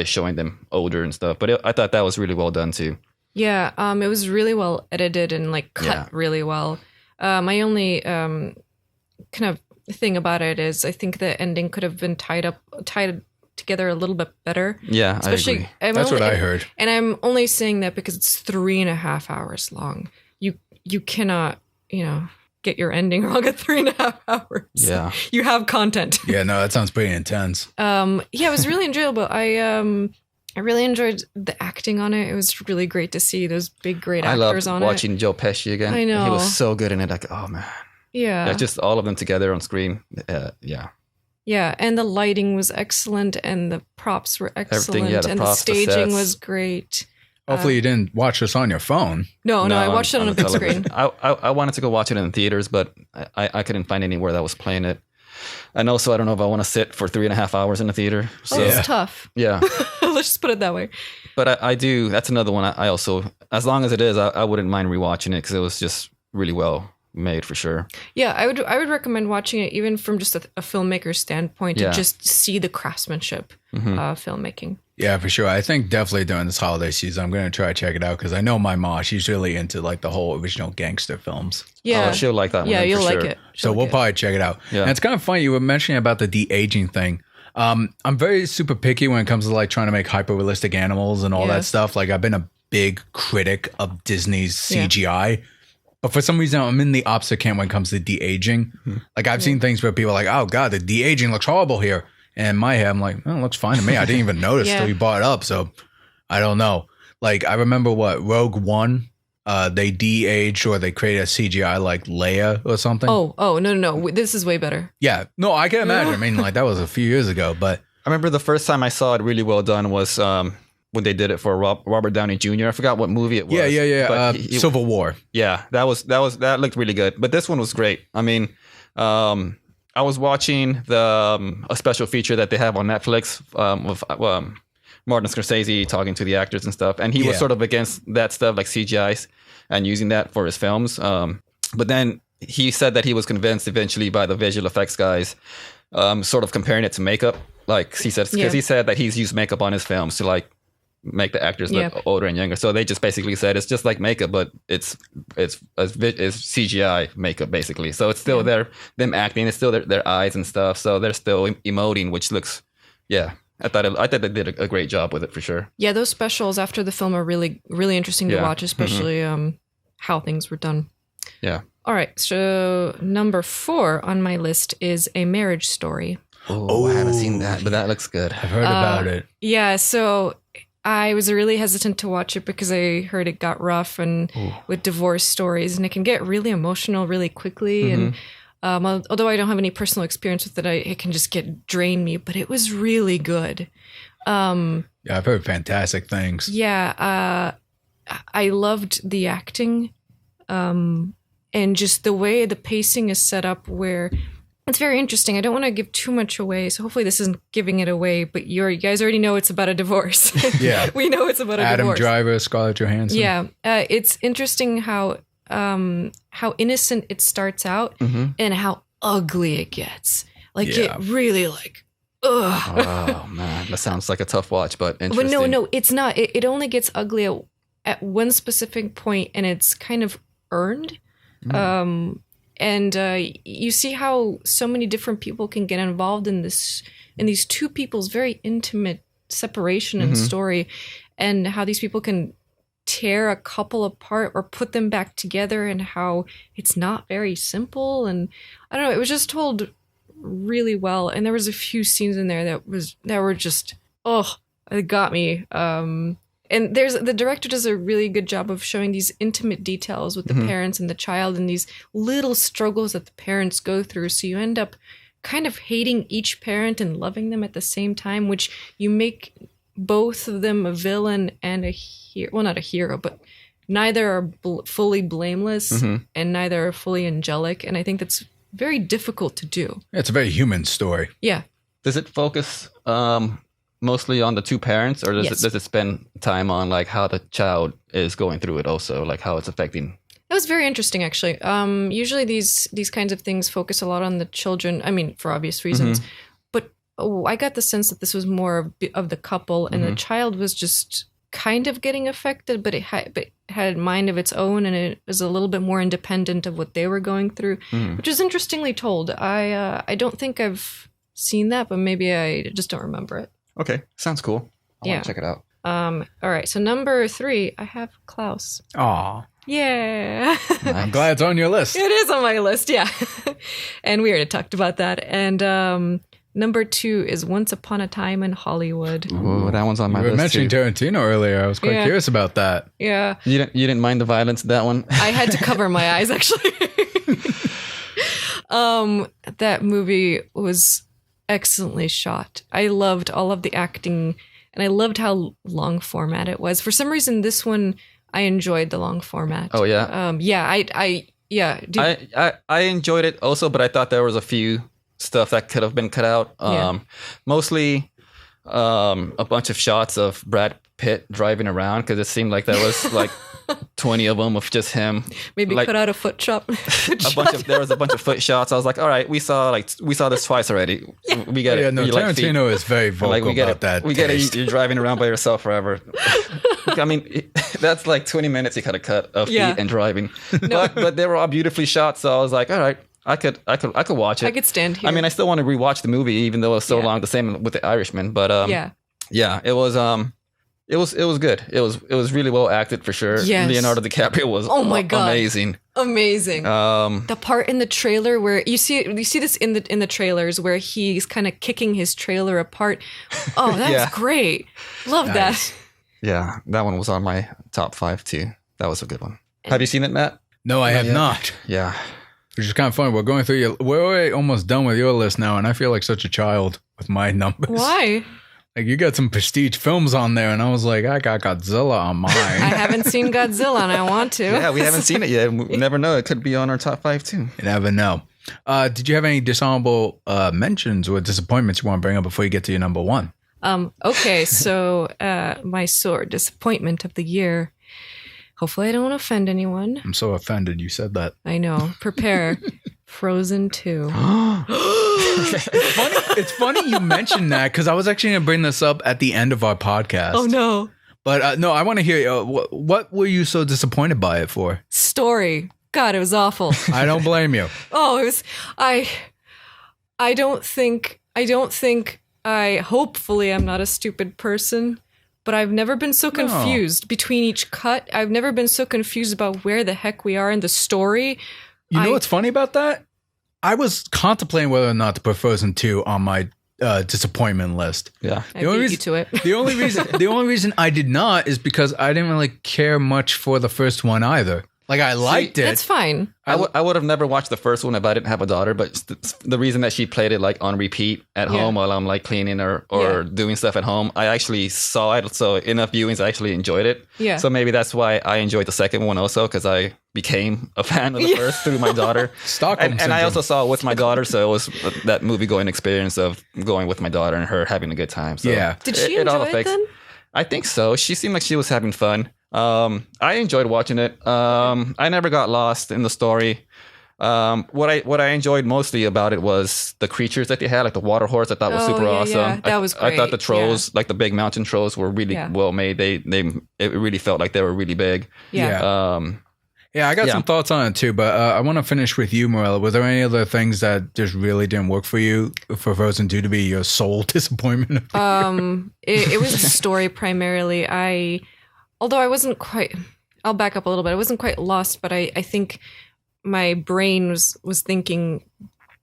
showing them older and stuff. But I thought that was really well done too. Yeah, it was really well edited and like cut really well. My only kind of thing about it is I think the ending could have been tied together a little bit better. Yeah, especially I agree. That's what I heard. And I'm only saying that because it's 3.5 hours long. You cannot, get your ending wrong at 3.5 hours. Yeah. You have content. Yeah, no, that sounds pretty intense. It was really enjoyable. I really enjoyed the acting on it. It was really great to see those big, great actors on it. I loved watching Joe Pesci again. I know. He was so good in it. Like, oh man. Yeah. Just all of them together on screen. Yeah. Yeah, and the lighting was excellent, and the props were excellent, and the staging was great. Hopefully you didn't watch this on your phone. No, I watched it on a big screen. I wanted to go watch it in theaters, but I couldn't find anywhere that was playing it. And also, I don't know if I want to sit for 3.5 hours in a theater. So it's tough. Yeah. Let's just put it that way. But I do. That's another one. I also, as long as it is, I wouldn't mind rewatching it because it was just really well made for sure. Yeah, I would recommend watching it even from just a filmmaker's standpoint to just see the craftsmanship filmmaking. Yeah, for sure. I think definitely during this holiday season, I'm going to try to check it out because I know my mom, she's really into like the whole original gangster films. Yeah. She'll like that one. Yeah, you'll like sure. it. So we'll probably check it out. Yeah. And it's kind of funny. You were mentioning about the de-aging thing. I'm very super picky when it comes to like trying to make hyper-realistic animals and all that stuff. Like I've been a big critic of Disney's CGI. But for some reason, I'm in the opposite camp when it comes to de-aging. Like I've seen things where people are like, oh God, the de-aging looks horrible here. And in my head, I'm like, oh, it looks fine to me. I didn't even notice till you brought it up. So I don't know. Like I remember Rogue One, they de-aged or they created a CGI like Leia or something. Oh, no. This is way better. Yeah. No, I can imagine. I mean, like that was a few years ago, but I remember the first time I saw it really well done was when they did it for Robert Downey Jr. I forgot what movie it was. Yeah. Civil War. Yeah, that looked really good. But this one was great. I mean, I was watching a special feature that they have on Netflix with Martin Scorsese talking to the actors and stuff, and he was sort of against that stuff like CGIs and using that for his films. But then he said that he was convinced eventually by the visual effects guys, sort of comparing it to makeup. Like he said, because he said that he's used makeup on his films to like make the actors look older and younger. So they just basically said it's just like makeup, but it's CGI makeup basically. So it's still them acting, it's still their eyes and stuff. So they're still emoting, which looks, I thought they did a great job with it for sure. Yeah, those specials after the film are really, really interesting to watch, especially how things were done. Yeah. All right. So number 4 on my list is A Marriage Story. Oh, I haven't seen that, but that looks good. I've heard about it. Yeah. So I was really hesitant to watch it because I heard it got rough and with divorce stories, and it can get really emotional really quickly. And although I don't have any personal experience with it, it can just drain me. But it was really good. Yeah, I've heard fantastic things. Yeah, I loved the acting, and just the way the pacing is set up, where it's very interesting. I don't want to give too much away, so hopefully this isn't giving it away, but you guys already know it's about a divorce. Yeah. We know it's about a divorce. Adam Driver, Scarlett Johansson. Yeah. It's interesting how innocent it starts out and how ugly it gets. Like it really like, ugh. Oh man, that sounds like a tough watch, but interesting. But no, it's not. It only gets ugly at one specific point, and it's kind of earned. And you see how so many different people can get involved in these two people's very intimate separation and story, and how these people can tear a couple apart or put them back together, and how it's not very simple. And I don't know, it was just told really well. And there was a few scenes in there that were just, it got me. And the director does a really good job of showing these intimate details with the parents and the child, and these little struggles that the parents go through. So you end up kind of hating each parent and loving them at the same time, which you make both of them a villain and a hero. Well, not a hero, but neither are fully blameless and neither are fully angelic. And I think that's very difficult to do. It's a very human story. Yeah. Does it focus mostly on the two parents, or does it spend time on like how the child is going through it also, like how it's affecting? That was very interesting, actually. Usually these kinds of things focus a lot on the children. I mean, for obvious reasons. But I got the sense that this was more of the couple, and the child was just kind of getting affected, but it had a mind of its own, and it was a little bit more independent of what they were going through, which was interestingly told. I don't think I've seen that, but maybe I just don't remember it. Okay, sounds cool. I want to check it out. All right, so number 3, I have Klaus. Aw. Yeah. Nice. I'm glad it's on your list. It is on my list, yeah. And we already talked about that. And number 2 is Once Upon a Time in Hollywood. Ooh, that one's on my You were list mentioning too. Tarantino earlier. I was quite curious about that. Yeah. You didn't mind the violence in that one? I had to cover my eyes, actually. That movie was excellently shot. I loved all of the acting, and I loved how long format it was. For some reason, this one, I enjoyed the long format. Oh yeah. I enjoyed it also, but I thought there was a few stuff that could have been cut out. Mostly a bunch of shots of Brad Pitt driving around, because it seemed like there was like 20 of them of just him. Maybe like, cut out a foot shot. There was a bunch of foot shots. I was like, all right, we saw this twice already. Yeah. We get it. No, Tarantino is very vocal about that. We get it. You're driving around by yourself forever. I mean, that's like 20 minutes you could have cut of feet and driving. No. But they were all beautifully shot, so I was like, all right, I could watch it. I could stand here. I mean, I still want to rewatch the movie, even though it was so long. The same with The Irishman, but it was good. It was really well acted for sure. Yes. Leonardo DiCaprio was amazing. The part in the trailer where you see this in the trailers where he's kind of kicking his trailer apart. Oh, that's great. Love that. Yeah, that one was on my top 5 too. That was a good one. Have you seen it, Matt? No, I have not. Yeah. Which is kind of funny. We're going through we're almost done with your list now, and I feel like such a child with my numbers. Why? Like, you got some prestige films on there, and I was like, I got Godzilla on mine. I haven't seen Godzilla, and I want to. Yeah, we haven't seen it yet. We never know. It could be on our top 5 too. You never know. Did you have any dishonorable mentions or disappointments you want to bring up before you get to your number 1? Okay, so my sore disappointment of the year. Hopefully I don't offend anyone. I'm so offended you said that. I know. Prepare. Frozen 2. It's funny you mentioned that, because I was actually going to bring this up at the end of our podcast. Oh, no. But no, I want to hear, what were you so disappointed by it for? Story. God, it was awful. I don't blame you. Oh, it was... I don't think... Hopefully I'm not a stupid person, but I've never been so confused between each cut. I've never been so confused about where the heck we are in the story. You know what's funny about that? I was contemplating whether or not to put Frozen 2 on my disappointment list. Yeah. I beat you to it. The only reason I did not is because I didn't really care much for the first one either. Like, I liked it. That's fine. I would have never watched the first one if I didn't have a daughter, but the reason that she played it like on repeat at home while I'm like cleaning or doing stuff at home, I actually saw it. So enough viewings, I actually enjoyed it. Yeah. So maybe that's why I enjoyed the second one also, because I became a fan of the first through my daughter. Stockholm and I also saw it with my daughter, so it was that movie going experience of going with my daughter and her having a good time. So yeah. Did she enjoy it then? I think so. She seemed like she was having fun. I enjoyed watching it. I never got lost in the story. What I enjoyed mostly about it was the creatures that they had, like the water horse. I thought was super awesome. Yeah. That was great. I thought the trolls, like the big mountain trolls, were really well made. It really felt like they were really big. Yeah. I got some thoughts on it too, but I want to finish with you, Mirella. Were there any other things that just really didn't work for you for Frozen 2 to be your sole disappointment? It was the story primarily. although I wasn't quite, I'll back up a little bit. I wasn't quite lost, but I think my brain was thinking,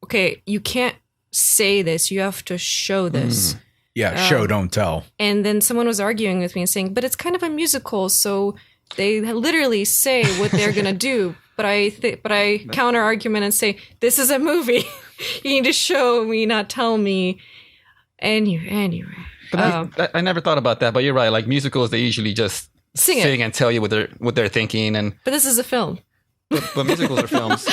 okay, you can't say this. You have to show this. Yeah, show, don't tell. And then someone was arguing with me and saying, but it's kind of a musical, so they literally say what they're going to do. But I counter argument and say, this is a movie. You need to show me, not tell me. Anyway. But I never thought about that, but you're right. Like musicals, they usually just sing and tell you what they're thinking. But this is a film. But musicals are films.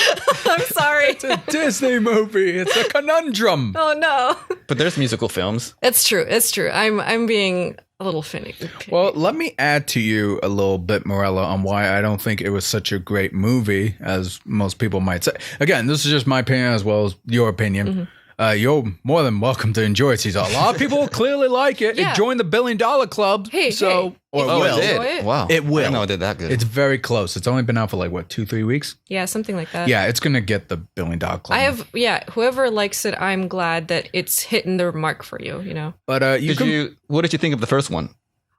I'm sorry. It's a Disney movie. It's a conundrum. Oh no. But there's musical films. It's true. I'm being a little finicky. Well, let me add to you a little bit, Mirella, on why I don't think it was such a great movie as most people might say. Again, this is just my opinion as well as your opinion. Mm-hmm. You're more than welcome to enjoy it, Cesar. A lot of people clearly like it. Yeah. It joined the $1 billion club. Hey. Or Oh, will. it did. Enjoy it? Wow. It will. I didn't know it did that good. It's very close. It's only been out for like, 2-3 weeks? Yeah, something like that. Yeah, it's going to get the $1 billion club. Whoever likes it, I'm glad that it's hitting the mark for you, you know. But what did you think of the first one?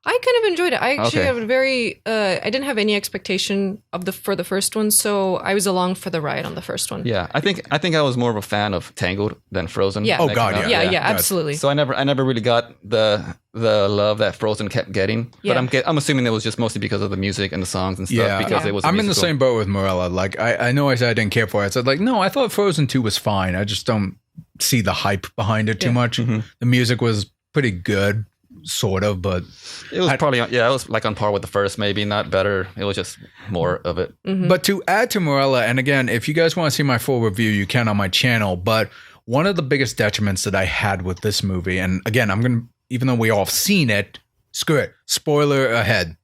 I kind of enjoyed it. I actually Okay. have a very I didn't have any expectation for the first one, so I was along for the ride on the first one. Yeah, I think I was more of a fan of Tangled than Frozen. Yeah. Oh, That God, came out. Yeah, absolutely. So I never really got the love that Frozen kept getting. Yeah. But I'm assuming it was just mostly because of the music and the songs and stuff. Yeah, because it was. A I'm in the musical. same boat with Mirella. Like, I know I said I didn't care for it. I said, like, no, I thought Frozen 2 was fine. I just don't see the hype behind it too Yeah. much. Mm-hmm. The music was pretty good, sort of, but It was probably it was like on par with the first, maybe not better. It was just more of it. But to add to Mirella, and again, if you guys want to see my full review, you can on my channel. But one of the biggest detriments that I had with this movie, and again, even though we all have seen it, screw it, spoiler ahead.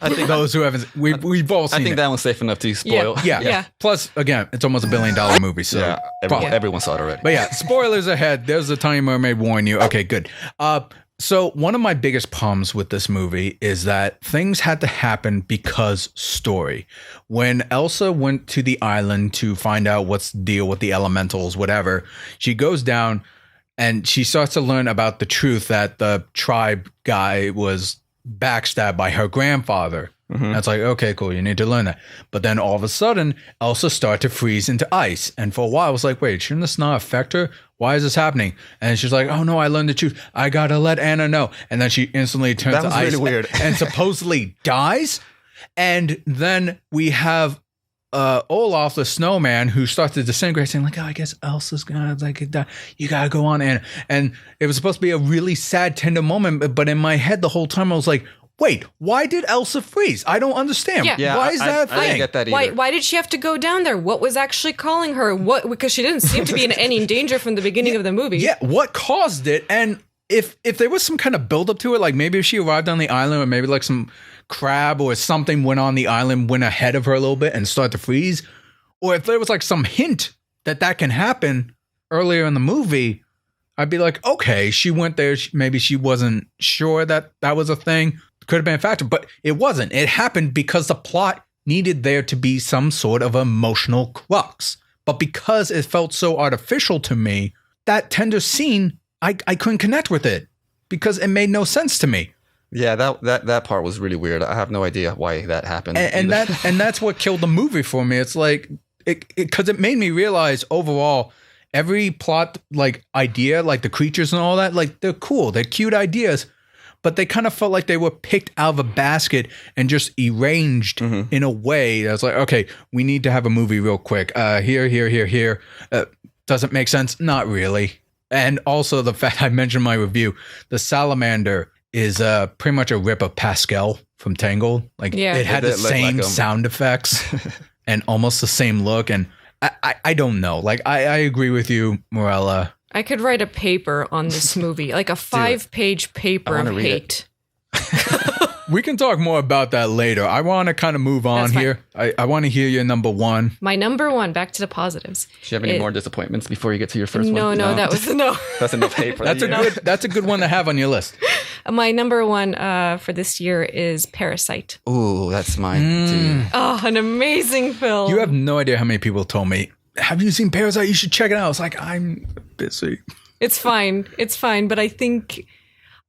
I think Those who haven't, we've all seen I think it. that one's safe enough to spoil. Yeah. Yeah. Plus, again, it's almost $1 billion movie, so Yeah, everyone saw it already. But yeah, spoilers ahead. There's the Tiny Mermaid warn you. Okay, good. So one of my biggest problems with this movie is that things had to happen because story. When Elsa went to the island to find out what's the deal with the elementals, whatever, she goes down and she starts to learn about the truth that the tribe guy was backstabbed by her grandfather. That's like, okay, cool, you need to learn that. But then all of a sudden, Elsa started to freeze into ice. And for a while, I was like, wait, shouldn't this not affect her? Why is this happening? And she's like, oh no, I learned the truth. I gotta let Anna know. And then she instantly turns That to was ice really weird. and supposedly dies. And then we have Olaf, the snowman, who starts to disintegrate, saying like, oh, I guess Elsa's gonna die. You gotta go on, Anna. And it was supposed to be a really sad, tender moment. But in my head, the whole time, I was like, wait, why did Elsa freeze? I don't understand. Yeah. Why is that a I didn't thing? get that either. Why did she have to go down there? What was actually calling her? What? Because she didn't seem to be in any danger from the beginning of the movie. Yeah, what caused it? And if there was some kind of buildup to it, like maybe if she arrived on the island or maybe like some crab or something went on the island, went ahead of her a little bit and started to freeze, or if there was like some hint that can happen earlier in the movie, I'd be like, okay, she went there. Maybe she wasn't sure that was a thing. Could have been a factor, but it wasn't. It happened because the plot needed there to be some sort of emotional crux. But because it felt so artificial to me, that tender scene, I couldn't connect with it because it made no sense to me. Yeah, that part was really weird. I have no idea why that happened. And that's what killed the movie for me. It's like because it made me realize overall every plot like idea, like the creatures and all that, like they're cool, they're cute ideas, but they kind of felt like they were picked out of a basket and just arranged in a way that's like, okay, we need to have a movie real quick. Here. Doesn't make sense? Not really. And also the fact I mentioned in my review, the salamander is pretty much a rip of Pascal from Tangled. Like it had the same sound effects and almost the same look. And I don't know. Like I agree with you, Mirella. I could write a paper on this movie, like a 5-page paper of hate. We can talk more about that later. I want to kind of move on here. I want to hear your number one. My number one, back to the positives. Do you have any more disappointments before you get to your first one? No, that was no. That's enough hate for That's a good one to have on your list. My number one for this year is Parasite. Ooh, that's mine too. Oh, an amazing film. You have no idea how many people told me, have you seen Parasite? You should check it out. I was like, I'm busy. It's fine, but I think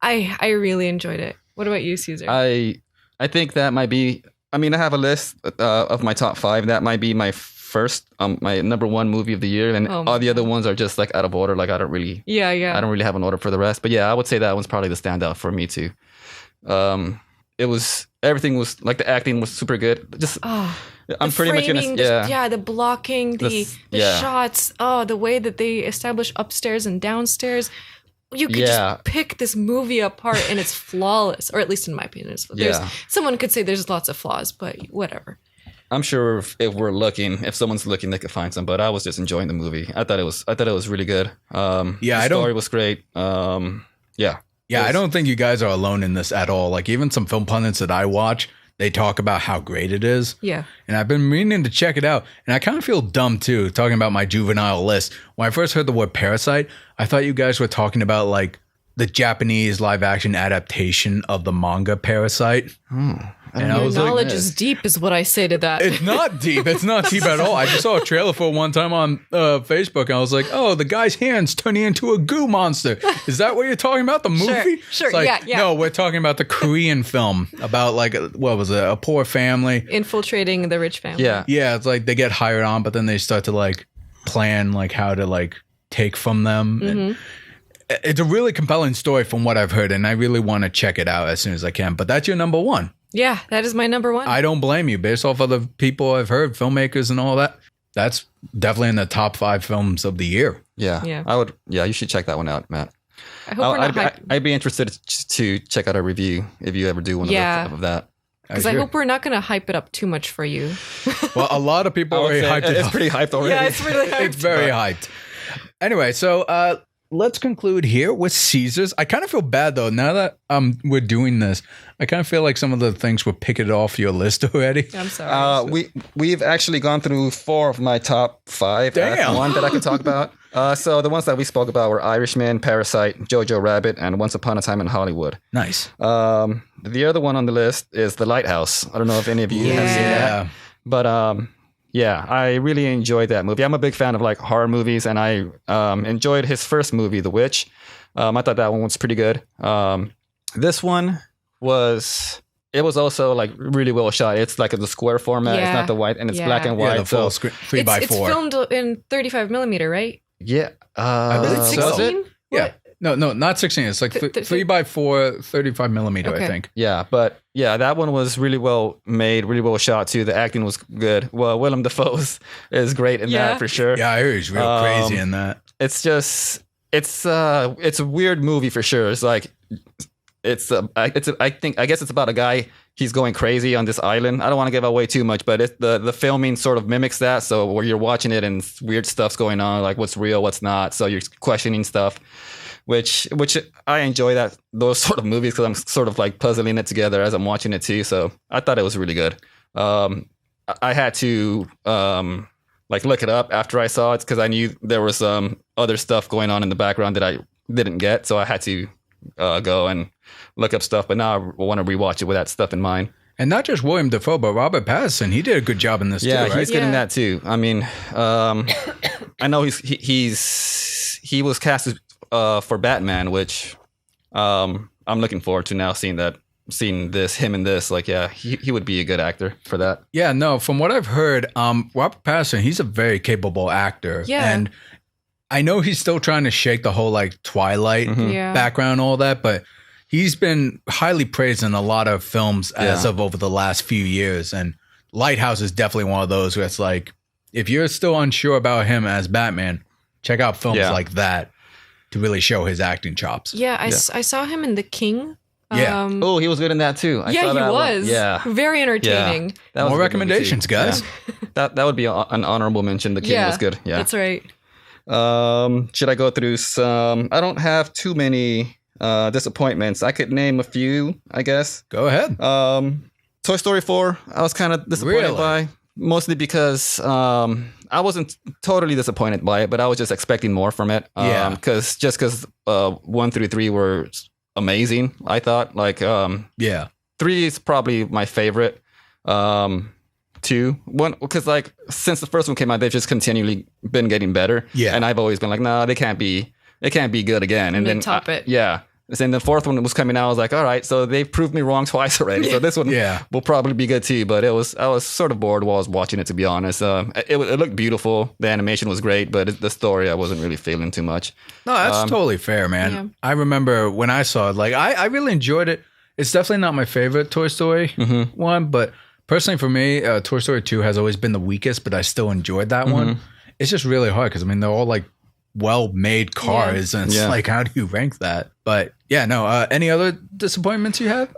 I really enjoyed it. What about you, Cesar? I I think that might be. I mean, I have a list of my top 5. That might be my first, my number 1 movie of the year, and all the other ones are just like out of order. Like I don't really have an order for the rest. But yeah, I would say that one's probably the standout for me too. Everything was like, the acting was super good. Just I'm pretty much gonna the blocking, the shots, the way that they establish upstairs and downstairs. You could just pick this movie apart and it's flawless, or at least in my opinion. Someone could say there's lots of flaws, but whatever. I'm sure if someone's looking, they could find some. But I was just enjoying the movie. I thought it was really good. The story was great. I don't think you guys are alone in this at all. Like, even some film pundits that I watch, they talk about how great it is. Yeah. And I've been meaning to check it out. And I kind of feel dumb, too, talking about my juvenile list. When I first heard the word Parasite, I thought you guys were talking about, like, the Japanese live-action adaptation of the manga Parasite. And I was knowledge is deep, is what I say to that. It's not deep. It's not deep at all. I just saw a trailer for it one time on Facebook, and I was like, "Oh, the guy's hand's turning into a goo monster." Is that what you're talking about? The movie? Sure. Like, yeah. No, we're talking about the Korean film about, like, what was it? A poor family Infiltrating the rich family. Yeah. It's like they get hired on, but then they start to, like, plan, like, how to, like, take from them. And it's a really compelling story from what I've heard, and I really want to check it out as soon as I can. But that's your number 1. Yeah, that is my number 1. I don't blame you. Based off of the people I've heard, filmmakers and all that, that's definitely in the top 5 films of the year. Yeah. I would. Yeah, you should check that one out, Matt. I hope I'd be interested to check out a review if you ever do one of that. Because I hope we're not going to hype it up too much for you. Well, a lot of people already hyped it up. It's pretty hyped already. Yeah, it's really hyped. It's very hyped. Anyway, so let's conclude here with Caesars. I kind of feel bad, though. Now that we're doing this, I kind of feel like some of the things were picking off your list already. I'm sorry. We've actually gone through 4 of my top 5. Damn. One that I can talk about. So the ones that we spoke about were Irishman, Parasite, Jojo Rabbit, and Once Upon a Time in Hollywood. Nice. The other one on the list is The Lighthouse. I don't know if any of you have seen that. But I really enjoyed that movie. I'm a big fan of, like, horror movies, and I enjoyed his first movie, The Witch. I thought that one was pretty good. This one was also, like, really well shot. It's like the square format. It's not the white, and it's black and white. The full screen, 3x4. It's filmed in 35 millimeter, right? Yeah. Is it 16? Yeah. No, not 16. It's like 3x4, 35 millimeter, I think. Yeah, but that one was really well made, really well shot too. The acting was good. Well, Willem Dafoe is great in that for sure. Yeah, I heard he's real crazy in that. It's just, it's a weird movie for sure. It's like, I guess it's about a guy. He's going crazy on this island. I don't want to give away too much, but the filming sort of mimics that. So where you're watching it and weird stuff's going on, like what's real, what's not. So you're questioning stuff, which I enjoy those sort of movies because I'm sort of like puzzling it together as I'm watching it too. So I thought it was really good. I had to like look it up after I saw it because I knew there was some other stuff going on in the background that I didn't get. So I had to go and look up stuff, but now I want to rewatch it with that stuff in mind. And not just William Dafoe, but Robert Pattinson. He did a good job in this too, right? He's good in that too. I mean, I know he was cast for Batman, which I'm looking forward to now seeing him in this. Like, he would be a good actor for that. Yeah, no, from what I've heard, Robert Pattinson, he's a very capable actor. Yeah. And I know he's still trying to shake the whole like Twilight background and all that, but he's been highly praised in a lot of films as of over the last few years. And Lighthouse is definitely one of those where it's like, if you're still unsure about him as Batman, check out films like that to really show his acting chops. Yeah, I saw him in The King. Yeah. He was good in that too. He was. Yeah. Very entertaining. Yeah. More recommendations, guys. Yeah. That would be an honorable mention. The King was good. Yeah. That's right. Should I go through some? I don't have too many disappointments. I could name a few, I guess. Go ahead. Toy Story 4, I was kind of disappointed by. Mostly because I wasn't totally disappointed by it, but I was just expecting more from it. Because 1 through 3 were amazing, I thought. Like, 3 is probably my favorite. 2, 1, because like since the first one came out, they've just continually been getting better. Yeah, and I've always been like, nah, they can't be good again. And then top it. Yeah, And the fourth one was coming out. I was like, all right, so they proved me wrong twice already. So this one will probably be good too. But I was sort of bored while I was watching it, to be honest. It looked beautiful. The animation was great, but the story I wasn't really feeling too much. No, that's totally fair, man. Yeah. I remember when I saw it, like I really enjoyed it. It's definitely not my favorite Toy Story one, but personally for me, Toy Story 2 has always been the weakest, but I still enjoyed that one. It's just really hard because, I mean, they're all like well-made cars, and it's like, how do you rank that? But yeah, no. Any other disappointments you have?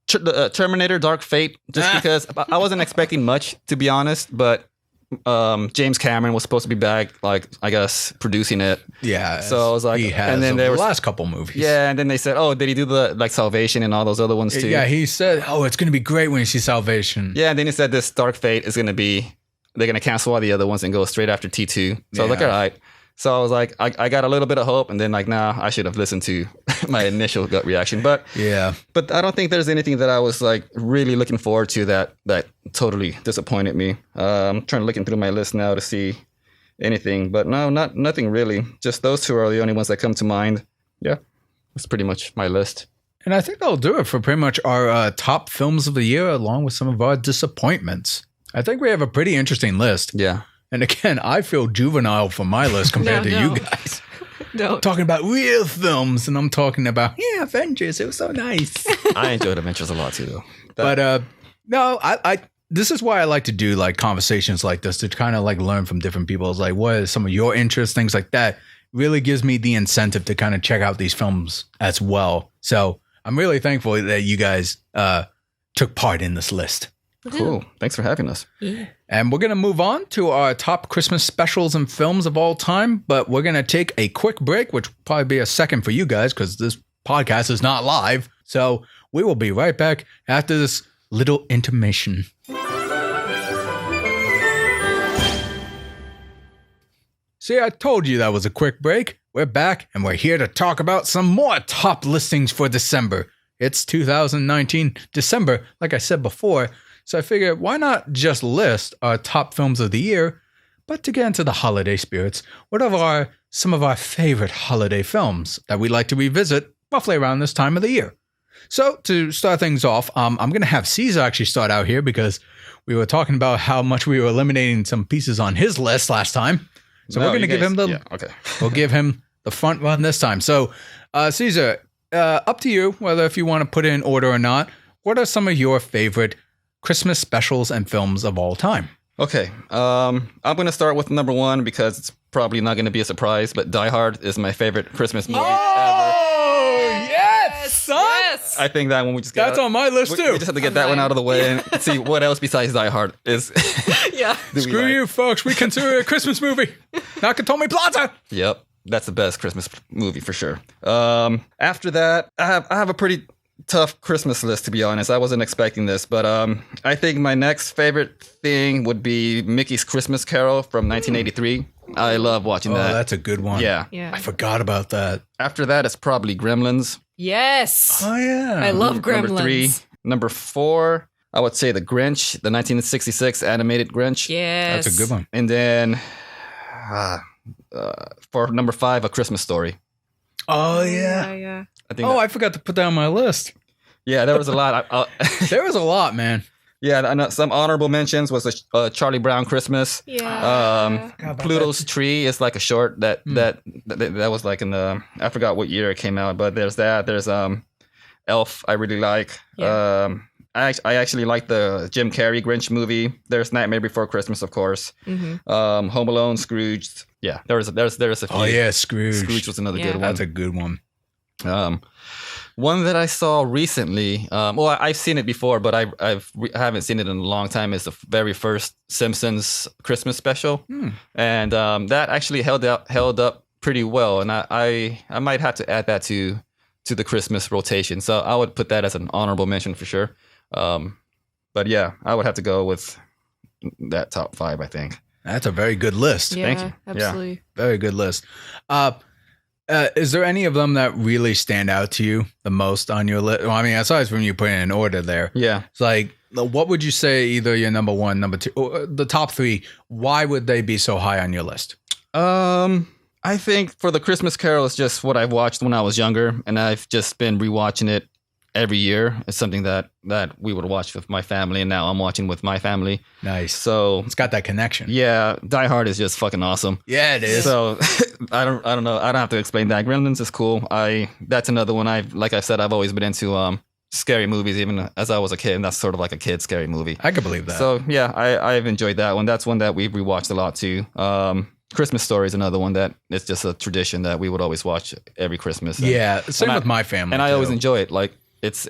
Terminator Dark Fate, just because I wasn't expecting much, to be honest, but James Cameron was supposed to be back, like, I guess, producing it. Yeah. So I was like, he has, and then there was the last couple movies. Yeah, and then they said, oh, did he do the like Salvation and all those other ones too? Yeah, he said, oh, it's going to be great when you see Salvation. Yeah, and then he said this Dark Fate is going to be, they're going to cancel all the other ones and go straight after T2. So I was like, all right. So I was like, I got a little bit of hope, and then like, nah, I should have listened to my initial gut reaction. But but I don't think there's anything that I was like really looking forward to that totally disappointed me. I'm trying to look through my list now to see anything, but no, nothing really. Just those two are the only ones that come to mind. Yeah, that's pretty much my list. And I think that'll do it for pretty much our top films of the year, along with some of our disappointments. I think we have a pretty interesting list. Yeah. And again, I feel juvenile for my list compared to you guys. No. Talking about real films, and I'm talking about, Avengers. It was so nice. I enjoyed Avengers a lot too, though. But no, I this is why I like to do like conversations like this, to kind of like learn from different people. It's like, what are some of your interests, things like that. Really gives me the incentive to kind of check out these films as well. So I'm really thankful that you guys took part in this list. Cool. Thanks for having us. Yeah. And we're going to move on to our top Christmas specials and films of all time. But we're going to take a quick break, which will probably be a second for you guys because this podcast is not live. So we will be right back after this little intermission. See, I told you that was a quick break. We're back and we're here to talk about some more top listings for December. It's 2019 December, like I said before. So I figured, why not just list our top films of the year, but to get into the holiday spirits, what are some of our favorite holiday films that we like to revisit roughly around this time of the year? So to start things off, I'm going to have Cesar actually start out here because we were talking about how much we were eliminating some pieces on his list last time. So we're going to give him we'll give him the front run this time. So Cesar, up to you, whether if you want to put it in order or not, what are some of your favorite Christmas specials and films of all time? Okay. I'm going to start with number one because it's probably not going to be a surprise, but Die Hard is my favorite Christmas movie ever. Oh, yes, son! Yes. I think that one we just got. That's on my list too. We just have to get that one out of the way and see what else besides Die Hard is. Screw you, folks. We consider it a Christmas movie. Nakatomi Plaza. Yep. That's the best Christmas movie for sure. After that, I have a pretty tough Christmas list, to be honest. I wasn't expecting this, but I think my next favorite thing would be Mickey's Christmas Carol from 1983. I love watching that. Oh, that's a good one. Yeah. I forgot about that. After that, it's probably Gremlins. Yes. Oh, yeah. I love Gremlins. Number 3. Number 4, I would say The Grinch, the 1966 animated Grinch. Yes. That's a good one. And then for number 5, A Christmas Story. Oh, yeah. I think I forgot to put that on my list. Yeah, there was a lot. There was a lot, man. Yeah, I know some honorable mentions was a Charlie Brown Christmas. Yeah. Pluto's Tree is like a short that was like in the, I forgot what year it came out, but there's that. There's Elf I really like. Yeah. I actually like the Jim Carrey Grinch movie. There's Nightmare Before Christmas, of course. Mm-hmm. Home Alone, Scrooge. Yeah, there's a few. Oh yeah, Scrooge. Scrooge was another good one. That's a good one. One that I saw recently, well, I've seen it before, but I haven't seen it in a long time, is the very first Simpsons Christmas special. And that actually held up pretty well. And I might have to add that to the Christmas rotation. So I would put that as an honorable mention for sure. But yeah, I would have to go with that top 5, I think. That's a very good list. Yeah, Thank you. Absolutely. Yeah. Very good list. Is there any of them that really stand out to you the most on your list? Well, I mean, aside from you putting it in order there. Yeah. It's like, what would you say either your number 1, number 2, or the top 3, why would they be so high on your list? I I think for the Christmas Carol, it's just what I've watched when I was younger, and I've just been rewatching it every year. It's something that we would watch with my family, and now I'm watching with my family. Nice. So It's got that connection. yeah, Die Hard is just fucking awesome. Yeah, it is. So I don't know. I don't have to explain that. Gremlins is cool. That's another one. Like I said, I've always been into scary movies, even as I was a kid, and that's sort of like a kid scary movie. I can believe that. So yeah, I've enjoyed that one. That's one that we've rewatched a lot too. Christmas Story is another one that it's just a tradition that we would always watch every Christmas. And, yeah, same with my family. and I always too. enjoy it. Like it's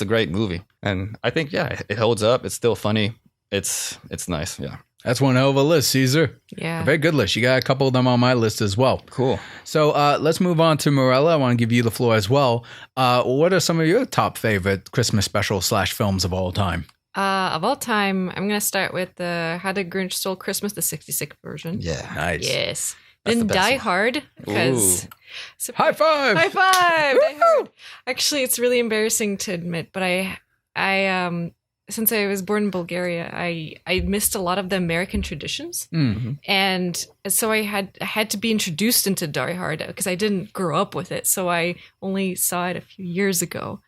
a great movie, and I think it holds up. It's still funny. It's nice. Yeah, That's one hell of a list, Caesar. Yeah. A very good list. You got a couple of them on my list as well. cool. So let's move on to Mirella. I want to give you the floor as well. What are some of your top favorite Christmas special / films of all time? Of all time, I'm going to start with the How the Grinch Stole Christmas, the 66 version. Yeah, Nice. Yes. That's Then the best Die one. Hard, because... Ooh. High five! High five! Die Hard. Actually, it's really embarrassing to admit, but I since I was born in Bulgaria, I missed a lot of the American traditions. Mm. And so I had to be introduced into Die Hard because I didn't grow up with it. So I only saw it a few years ago.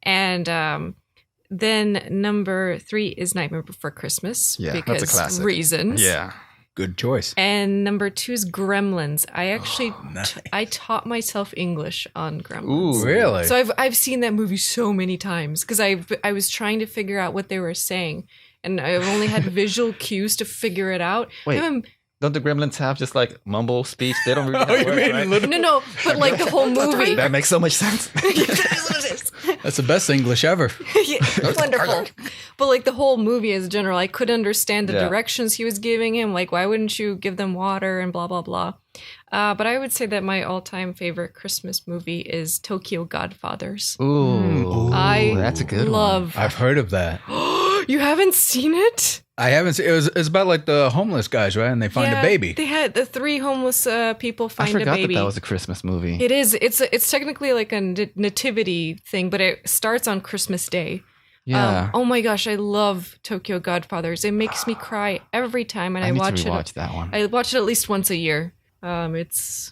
And then number 3 is Nightmare Before Christmas. Yeah, because that's a classic. reasons. Yeah. Good choice. And number 2 is Gremlins. I actually nice. I taught myself English on Gremlins. Ooh. Really? So I've seen that movie so many times because I was trying to figure out what they were saying, and I've only had visual cues to figure it out. Wait. I'm- Don't the Gremlins have just like mumble speech? They don't really have Oh, you words, made right? a little- no, but like the whole movie. That makes so much sense. That's the best English ever. Yeah, wonderful. But like the whole movie as general, I couldn't understand the Yeah. directions he was giving him. Like, why wouldn't you give them water and blah blah blah. But I would say that my all-time favorite Christmas movie is Tokyo Godfathers. Ooh, I that's a good love. I've heard of that. You haven't seen it? I haven't seen it's about like the homeless guys, right? And they find a baby. They had the 3 homeless people I find a forgot baby. that was a Christmas movie. It is. It's technically like a nativity thing, but it starts on Christmas Day. Yeah. Oh my gosh, I love Tokyo Godfathers. It makes me cry every time, and I need watch to it. rewatch that one. I watch it at least once a year. It's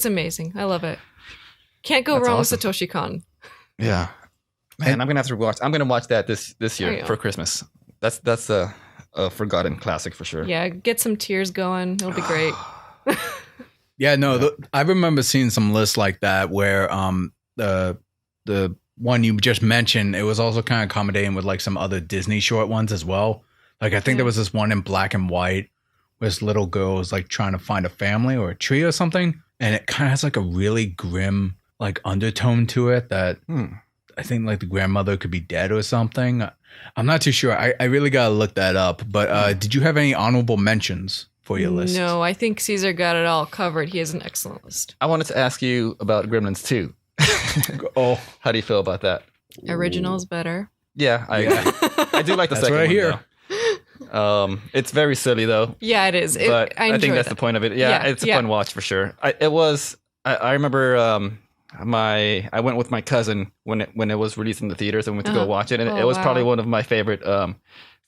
amazing. I love it. Can't go That's wrong awesome. with Satoshi Kon. Yeah. Man, I'm gonna have to rewatch. I'm gonna watch that this There you year go. for Christmas. That's a forgotten classic for sure. Yeah, get some tears going. It'll be great. Yeah, no, I remember seeing some lists like that where the one you just mentioned, it was also kind of accommodating with like some other Disney short ones as well. Like I think there was this one in black and white where this little girl was like trying to find a family or a tree or something, and it kind of has like a really grim like undertone to it that I think like the grandmother could be dead or something. I'm not too sure. I really gotta look that up. But did you have any honorable mentions for your list? No, I think Caesar got it all covered. He has an excellent list. I wanted to ask you about Gremlins 2. Oh, How do you feel about that? Original's better. Yeah, I do like the That's second what I one. hear. Though. It's very silly though. Yeah, it is. But I I think enjoy that's that. the point of it. Yeah, it's a fun watch for sure. I remember I went with my cousin when it was released in the theaters and went to go watch it, and Oh, it was probably wow. one of my favorite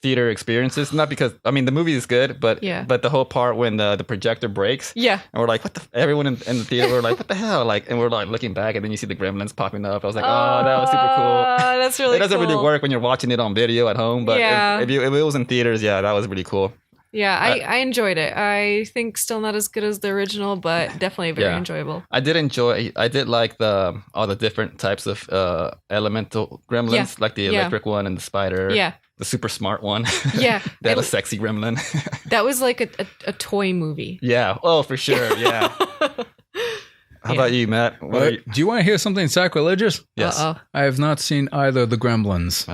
theater experiences. Not because the movie is good, but the whole part when the projector breaks. Yeah. And we're like, what the? Everyone in the theater were like, what the hell? Like, and we're like looking back, and then you see the Gremlins popping up. I was like, oh, that was super cool. That's really It doesn't really cool. work when you're watching it on video at home, but Yeah. if it was in theaters, yeah, that was really cool. Yeah, I enjoyed it. I think still not as good as the original, but definitely very Yeah. enjoyable. I did like all the different types of elemental gremlins, Yeah. like the Yeah. electric one and the spider. Yeah. The super smart one. Yeah. They had It- a sexy gremlin. That was like a toy movie. Yeah. Oh, for sure. Yeah. How about you, Matt? What are you- do you want to hear something sacrilegious? Yes. Uh-oh. I have not seen either of the Gremlins. Oh.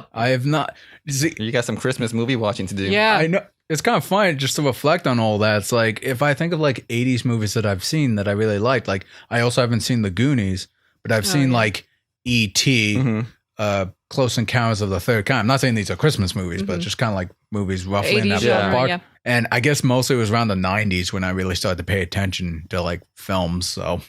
Oh. I have not. See, You got some Christmas movie watching to do. Yeah. I know it's kind of fun just to reflect on all that. It's like if I think of like 80s movies that I've seen that I really liked, like I also haven't seen The Goonies, but I've seen yeah. like E.T., Mhm. Close Encounters of the Third Kind. I'm not saying these are Christmas movies, but just kind of like movies roughly in 80s that genre, ballpark. yeah. And I guess mostly it was around the 90s when I really started to pay attention to like films. So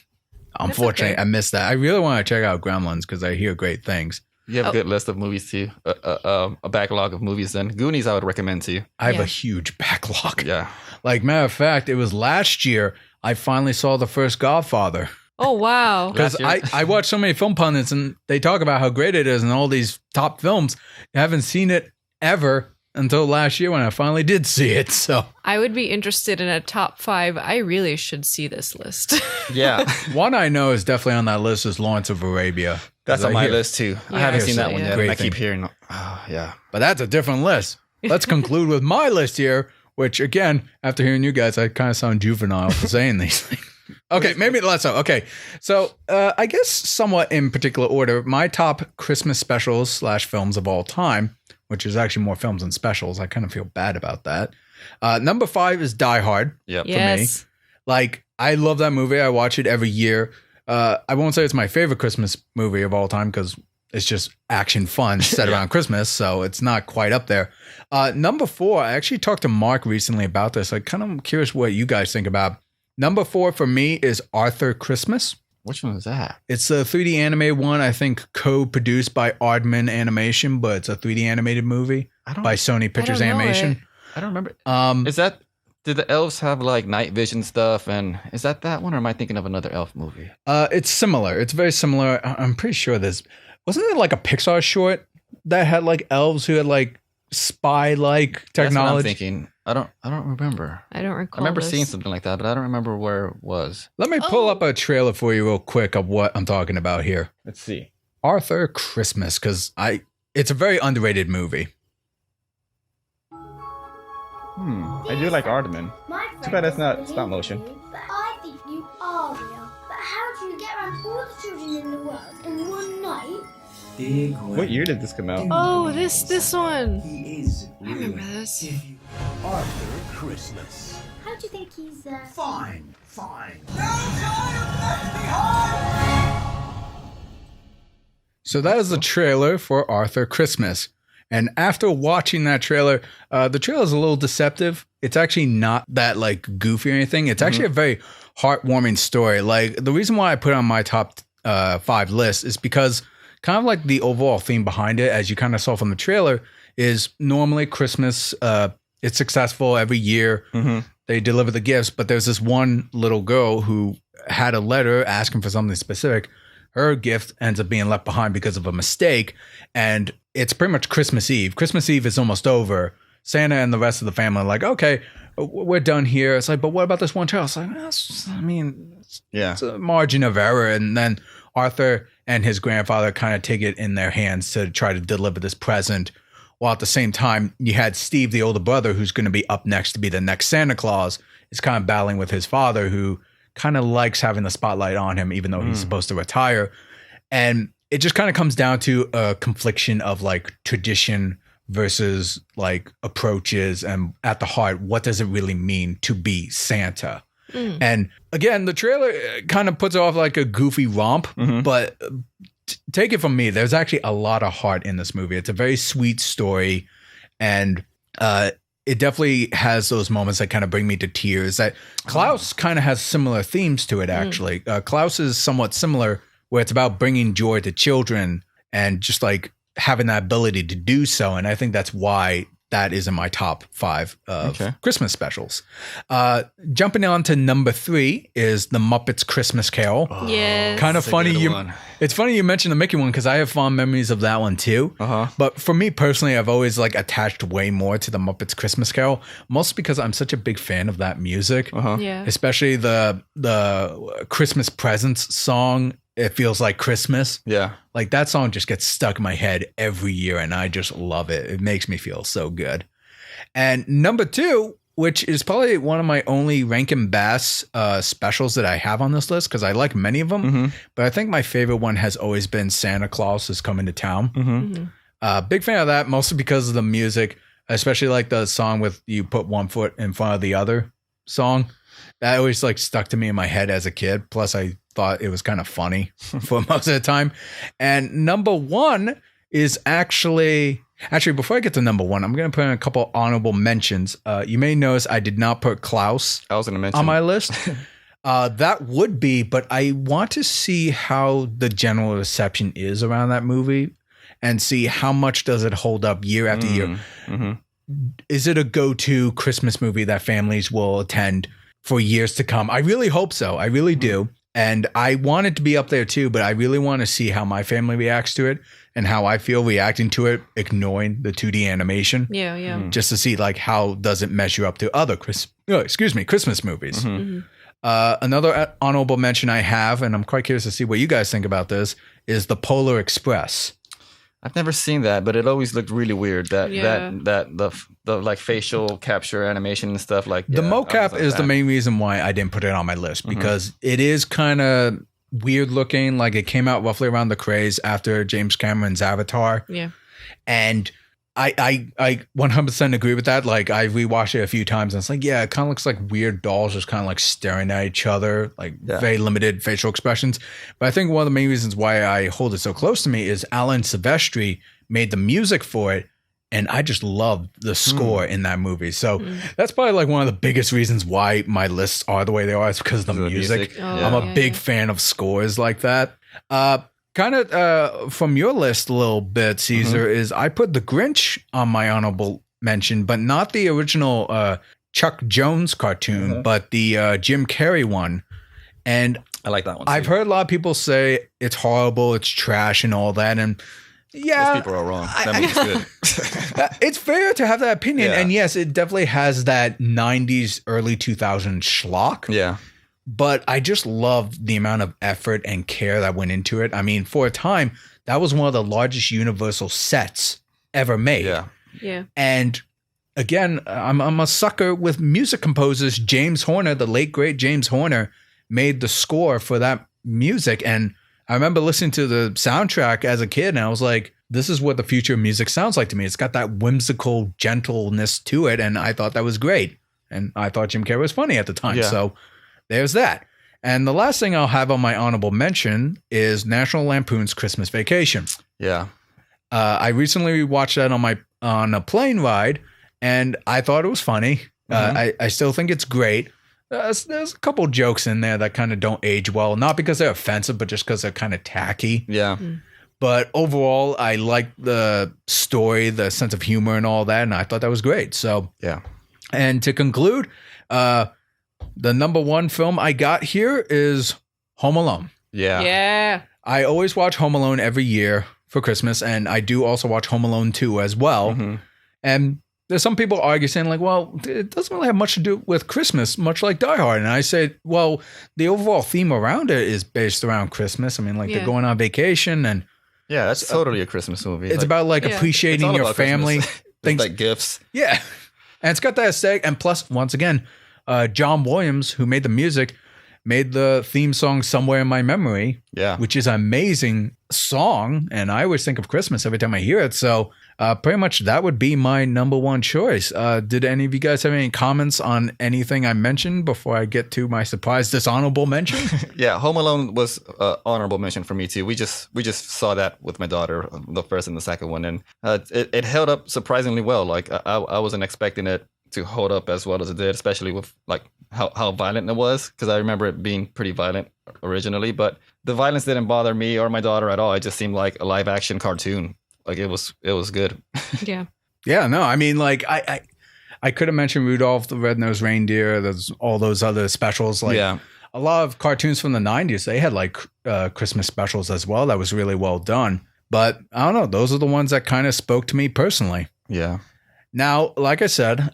unfortunately, okay. I missed that. I really want to check out Gremlins because I hear great things. You have a good list of movies too. A backlog of movies. Then Goonies, I would recommend to you. I have Yeah. a huge backlog. Yeah. Like, matter of fact, it was last year I finally saw the first Godfather. Oh, wow. Because I watch so many film pundits and they talk about how great it is and all these top films. I haven't seen it ever until last year when I finally did see it. So I would be interested in a top 5. I really should see this list. Yeah. one I know is definitely on that list is Lawrence of Arabia. That's on my list too. I haven't Yeah, seen that so, one yeah. yet. Great And I thing. keep hearing, oh, yeah. But that's a different list. Let's conclude with my list here, which again, after hearing you guys, I kind of sound juvenile for saying these things. Okay, maybe less so. Okay, so I guess somewhat in particular order, my top Christmas specials / films of all time, which is actually more films than specials. I kind of feel bad about that. Number 5 is Die Hard. Yep. Yes. Like, I love that movie. I watch it every year. I won't say it's my favorite Christmas movie of all time because it's just action fun set around Christmas, so it's not quite up there. Number 4, I actually talked to Mark recently about this. I kind of curious what you guys think about. Number 4 for me is Arthur Christmas. Which one was that? It's a 3D anime one, I think co-produced by Aardman Animation, but it's a 3D animated movie by Sony Pictures know Animation. I don't remember. Is that, did the elves have like night vision stuff? And is that one or am I thinking of another elf movie? It's similar. It's very similar. I'm pretty sure wasn't there like a Pixar short that had like elves who had like spy-like technology? That's what I'm thinking. I don't remember. I don't recall. I remember this. seeing something like that, but I don't remember where it was. Let me pull up a trailer for you real quick of what I'm talking about here. Let's see. Arthur Christmas, because it's a very underrated movie. I do like Aardman. Too bad that's not stop motion. But I think you are real. But how do you get around all the children in the world in one night? What year did this come out? Oh, this one. He is I remember this. Arthur Christmas. How do you think he's Fine. So that is the trailer for Arthur Christmas. And after watching that trailer, the trailer is a little deceptive. It's actually not that like goofy or anything. It's actually a very heartwarming story. Like the reason why I put it on my top 5 list is because kind of like the overall theme behind it, as you kind of saw from the trailer, is normally Christmas, it's successful every year. They deliver the gifts, but there's this one little girl who had a letter asking for something specific. Her gift ends up being left behind because of a mistake, and it's pretty much Christmas Eve. Christmas Eve is almost over. Santa and the rest of the family are like, okay, we're done here. It's like, but what about this one child? It's like, it's a margin of error. And then Arthur and his grandfather kind of take it in their hands to try to deliver this present. While at the same time, you had Steve, the older brother, who's going to be up next to be the next Santa Claus, is kind of battling with his father, who kind of likes having the spotlight on him, even though he's supposed to retire. And it just kind of comes down to a confliction of like tradition versus like approaches. And at the heart, what does it really mean to be Santa? And again, the trailer kind of puts off like a goofy romp, but take it from me, there's actually a lot of heart in this movie. It's a very sweet story, and it definitely has those moments that kind of bring me to tears. That Klaus kind of has similar themes to it, actually. Klaus is somewhat similar, where it's about bringing joy to children and just like having that ability to do so. And I think that's why that is in my top 5 of Christmas specials. Jumping on to number 3 is The Muppets Christmas Carol. Yes. Kind of funny. One. It's funny you mentioned the Mickey one because I have fond memories of that one too. But for me personally, I've always like attached way more to The Muppets Christmas Carol, mostly because I'm such a big fan of that music. Yeah. Especially the Christmas Presents song. It Feels Like Christmas. Yeah. Like that song just gets stuck in my head every year and I just love it. It makes me feel so good. And number 2, which is probably one of my only Rankin Bass specials that I have on this list because I like many of them. But I think my favorite one has always been Santa Claus is Coming to Town. Big fan of that, mostly because of the music, especially like the song with You Put One Foot in Front of the Other song. That always like stuck to me in my head as a kid. Plus I thought it was kind of funny for most of the time. And number 1 is actually before I get to number 1, I'm going to put in a couple honorable mentions. You may notice I did not put Klaus I was going to mention on my list. That would be, but I want to see how the general reception is around that movie and see how much does it hold up year after year. Is it a go-to Christmas movie that families will attend for years to come. I really hope so. I really do. And I want it to be up there too, but I really want to see how my family reacts to it and how I feel reacting to it, ignoring the 2D animation. Yeah. Just to see like how does it measure up to other Christmas movies. Another honorable mention I have, and I'm quite curious to see what you guys think about this, is The Polar Express. I've never seen that, but it always looked really weird. Yeah. The like facial capture animation and stuff like The mocap is the main reason why I didn't put it on my list, because it is kind of weird looking. Like it came out roughly around the craze after James Cameron's Avatar. Yeah. And I 100% agree with that. Like I rewatched it a few times and it's like, yeah, it kind of looks like weird dolls just kind of like staring at each other, like very limited facial expressions. But I think one of the main reasons why I hold it so close to me is Alan Silvestri made the music for it. And I just love the score in that movie. So that's probably like one of the biggest reasons why my lists are the way they are. It's because of the music. I'm a big fan of scores like that. Kind of from your list a little bit, Caesar, is I put The Grinch on my honorable mention, but not the original Chuck Jones cartoon, but the Jim Carrey one. And I like that one too. I've heard a lot of people say it's horrible, it's trash and all that. And yeah, those people are wrong. That movie's good. It's fair to have that opinion. And yes, it definitely has that 90s, early 2000s schlock. Yeah. But I just love the amount of effort and care that went into it. I mean, for a time, that was one of the largest Universal sets ever made. Yeah. And again, I'm a sucker with music composers. James Horner, the late great James Horner, made the score for that music. And I remember listening to the soundtrack as a kid, and I was like, this is what the future of music sounds like to me. It's got that whimsical gentleness to it, and I thought that was great. And I thought Jim Carrey was funny at the time. Yeah. So there's that. And the last thing I'll have on my honorable mention is National Lampoon's Christmas Vacation. Yeah. I recently watched that on a plane ride, and I thought it was funny. I still think it's great. There's a couple jokes in there that kind of don't age well, not because they're offensive, but just because they're kind of tacky. Yeah. But overall, I like the story, the sense of humor and all that, and I thought that was great. So Yeah. And to conclude, the number one film I got here is Home Alone. Yeah. I always watch Home Alone every year for Christmas, and I do also watch Home Alone 2 as well. And there's some people argue saying like, well, it doesn't really have much to do with Christmas, much like Die Hard. And I say, well, the overall theme around it is based around Christmas. I mean, like they're going on vacation, and yeah, that's totally a Christmas movie. it's about like appreciating all your about family. Things like gifts. Yeah. And it's got that aesthetic. And plus, once again, John Williams, who made the music, made the theme song Somewhere in My Memory, which is an amazing song. And I always think of Christmas every time I hear it. So pretty much that would be my number one choice. Did any of you guys have any comments on anything I mentioned before I get to my surprise dishonorable mention? Yeah, Home Alone was honorable mention for me too. We just saw that with my daughter, the first and the second one, and it held up surprisingly well. Like I wasn't expecting it to hold up as well as it did, especially with like how violent it was, because I remember it being pretty violent originally, but the violence didn't bother me or my daughter at all. It just seemed like a live action cartoon. Like it was good. Yeah. Yeah, no, I mean, like I could have mentioned Rudolph the Red-Nosed Reindeer. There's all those other specials. Like a lot of cartoons from the 90s, they had like Christmas specials as well. That was really well done. But I don't know. Those are the ones that kind of spoke to me personally. Yeah. Now, like I said,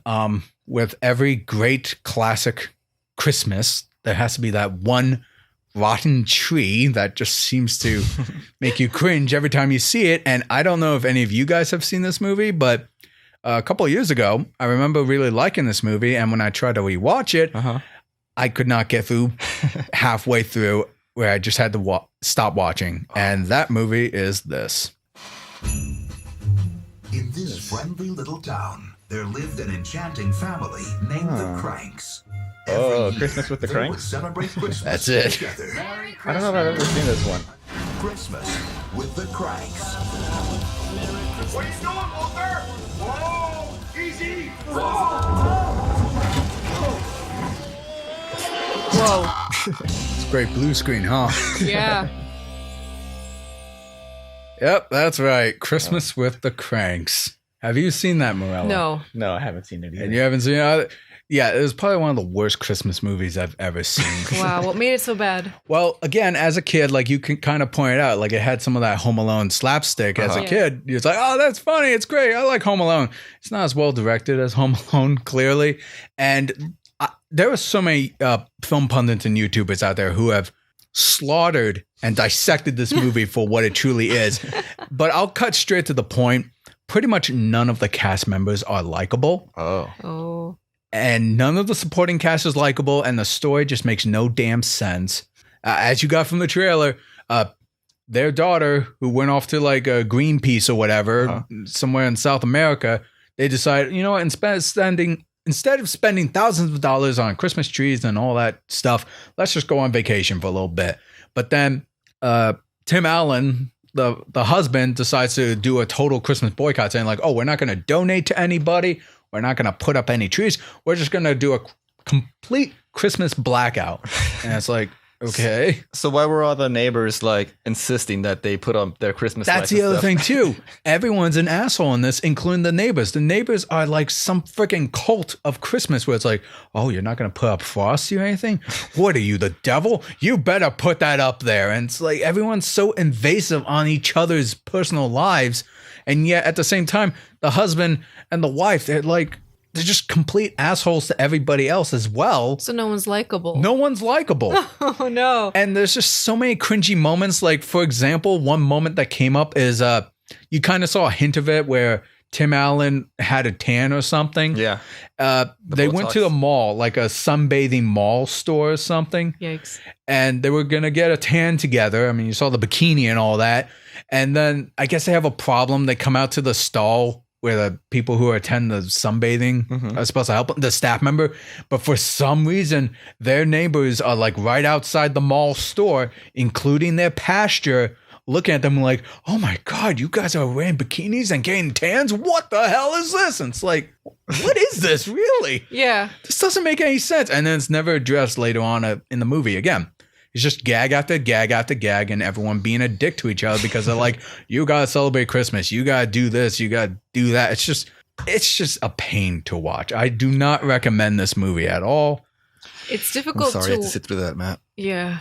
with every great classic Christmas, there has to be that one rotten tree that just seems to make you cringe every time you see it. And I don't know if any of you guys have seen this movie, but a couple of years ago, I remember really liking this movie. And when I tried to rewatch it, I could not get through halfway through, where I just had to stop watching. And that movie is this. In this friendly little town, there lived an enchanting family named the Cranks. Every Christmas with the they Cranks? would celebrate Christmas That's it. together. I don't know if I've ever seen this one. Christmas with the Cranks. What are you doing, Walter? Whoa! Easy! Whoa. It's great blue screen, huh? Yeah. Yep, that's right. Christmas with the Cranks. Have you seen that, Morella? No. No, I haven't seen it either. And you haven't seen it? Yeah, it was probably one of the worst Christmas movies I've ever seen. Wow, what made it so bad? Well, again, as a kid, like you can kind of point it out, like it had some of that Home Alone slapstick. As a kid, it's like, oh, that's funny. It's great. I like Home Alone. It's not as well directed as Home Alone, clearly. And there are so many film pundits and YouTubers out there who have slaughtered and dissected this movie for what it truly is. But I'll cut straight to the point. Pretty much none of the cast members are likable. Oh. And none of the supporting cast is likable, and the story just makes no damn sense. As you got from the trailer, their daughter, who went off to like a Greenpeace or whatever, somewhere in South America, they decided, you know what, instead of spending thousands of dollars on Christmas trees and all that stuff, let's just go on vacation for a little bit. But then Tim Allen, the husband, decides to do a total Christmas boycott, saying like, oh, we're not going to donate to anybody. We're not going to put up any trees. We're just going to do a complete Christmas blackout. And it's like, okay. So why were all the neighbors like insisting that they put up their Christmas lights? That's the other thing too. Everyone's an asshole in this, including the neighbors. The neighbors are like some freaking cult of Christmas where it's like, oh, you're not going to put up Frosty or anything? What are you, the devil? You better put that up there. And it's like everyone's so invasive on each other's personal lives. And yet at the same time, the husband and the wife, they're just complete assholes to everybody else as well. So no one's likable. No one's likable. Oh, no. And there's just so many cringy moments. Like, for example, one moment that came up is you kind of saw a hint of it where Tim Allen had a tan or something. Yeah. They went to the mall, like a sunbathing mall store or something. Yikes. And they were going to get a tan together. I mean, you saw the bikini and all that. And then I guess they have a problem. They come out to the stall where the people who attend the sunbathing are supposed to help them, the staff member. But for some reason, their neighbors are like right outside the mall store, including their pasture, looking at them like, oh my God, you guys are wearing bikinis and getting tans? What the hell is this? And it's like, what is this really? Yeah. This doesn't make any sense. And then it's never addressed later on in the movie again. It's just gag after gag after gag and everyone being a dick to each other because they're like, you got to celebrate Christmas. You got to do this. You got to do that. It's just a pain to watch. I do not recommend this movie at all. It's difficult I'm sorry I have to sit through that, Matt. Yeah.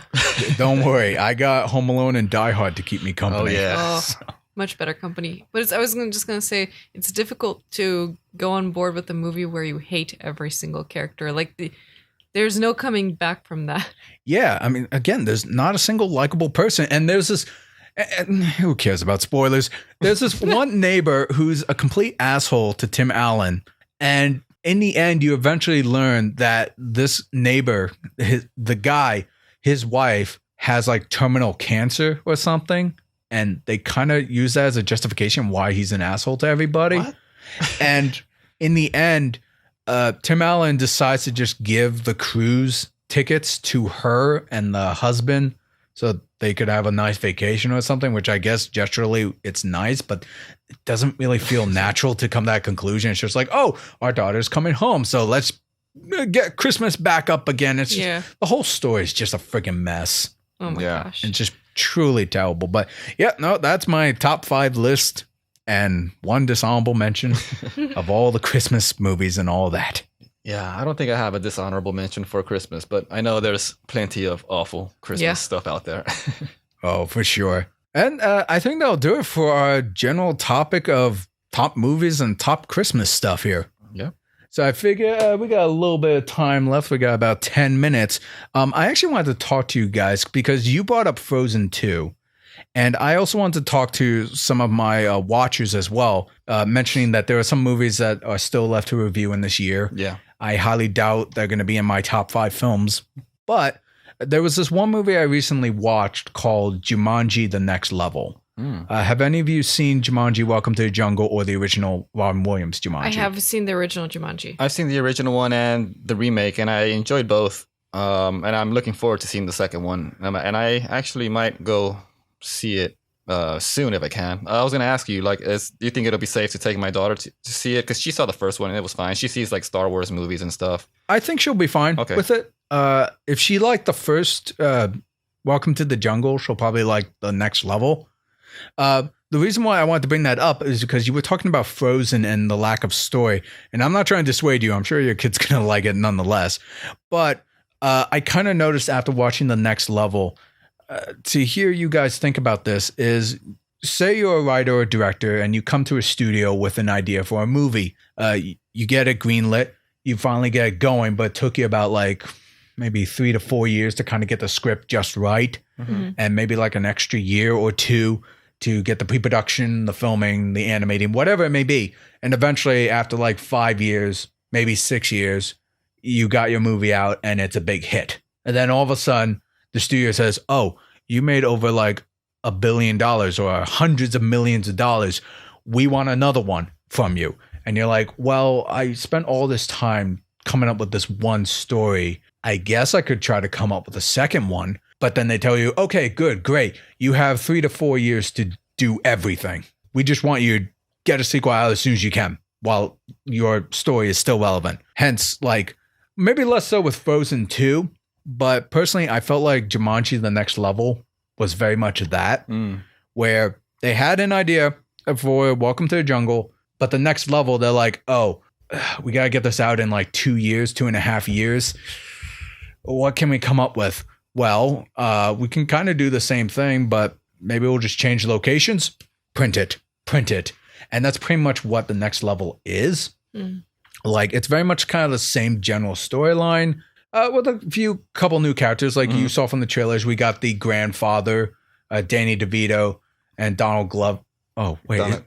Don't worry. I got Home Alone and Die Hard to keep me company. Oh, yeah. Oh, much better company. But I was just going to say, it's difficult to go on board with a movie where you hate every single character. Like, there's no coming back from that. Yeah, I mean, again, there's not a single likable person. And there's this, and who cares about spoilers? There's this one neighbor who's a complete asshole to Tim Allen. And in the end, you eventually learn that this neighbor, the guy, his wife, has like terminal cancer or something. And they kind of use that as a justification why he's an asshole to everybody. What? And in the end, Tim Allen decides to just give the cruise tickets to her and the husband so they could have a nice vacation or something, which I guess gesturally it's nice, but it doesn't really feel natural to come to that conclusion. It's just like, oh, our daughter's coming home, so let's get Christmas back up again. It's just, the whole story is just a freaking mess. Oh my gosh. It's just truly terrible. But yeah, no, that's my top 5 list. And one dishonorable mention of all the Christmas movies and all that. Yeah, I don't think I have a dishonorable mention for Christmas, but I know there's plenty of awful Christmas stuff out there. Oh, for sure. And I think that'll do it for our general topic of top movies and top Christmas stuff here. Yeah. So I figure we got a little bit of time left. We got about 10 minutes. I actually wanted to talk to you guys because you brought up Frozen 2. And I also want to talk to some of my watchers as well, mentioning that there are some movies that are still left to review in this year. Yeah. I highly doubt they're going to be in my top 5 films. But there was this one movie I recently watched called Jumanji: The Next Level. Have any of you seen Jumanji: Welcome to the Jungle or the original Robin Williams Jumanji? I have seen the original Jumanji. I've seen the original one and the remake, and I enjoyed both. And I'm looking forward to seeing the second one. And I actually might go see it soon if I can. I was going to ask you, like, do you think it'll be safe to take my daughter to see it? Because she saw the first one and it was fine. She sees like Star Wars movies and stuff. I think she'll be fine with it. If she liked the first Welcome to the Jungle, she'll probably like The Next Level. the reason why I wanted to bring that up is because you were talking about Frozen and the lack of story. And I'm not trying to dissuade you. I'm sure your kid's going to like it nonetheless. But I kind of noticed after watching The Next Level, to hear you guys think about this is, say you're a writer or director and you come to a studio with an idea for a movie. You get it greenlit. You finally get it going, but it took you about like maybe 3 to 4 years to kind of get the script just right. And maybe like an extra year or two to get the pre-production, the filming, the animating, whatever it may be. And eventually after like 5 years, maybe 6 years, you got your movie out and it's a big hit. And then all of a sudden the studio says, oh, you made over like $1 billion or hundreds of millions of dollars. We want another one from you. And you're like, well, I spent all this time coming up with this one story. I guess I could try to come up with a second one. But then they tell you, okay, good, great. You have 3 to 4 years to do everything. We just want you to get a sequel out as soon as you can while your story is still relevant. Hence, like, maybe less so with Frozen 2. But personally, I felt like Jumanji: The Next Level was very much that, where they had an idea for Welcome to the Jungle, but the next level, they're like, oh, we got to get this out in like 2 years, 2.5 years. What can we come up with? Well, we can kind of do the same thing, but maybe we'll just change locations, print it. And that's pretty much what the next level is. Like, it's very much kind of the same general storyline, with a couple new characters. Like you saw from the trailers, we got the grandfather, Danny DeVito, and Donald Glover. Oh, wait.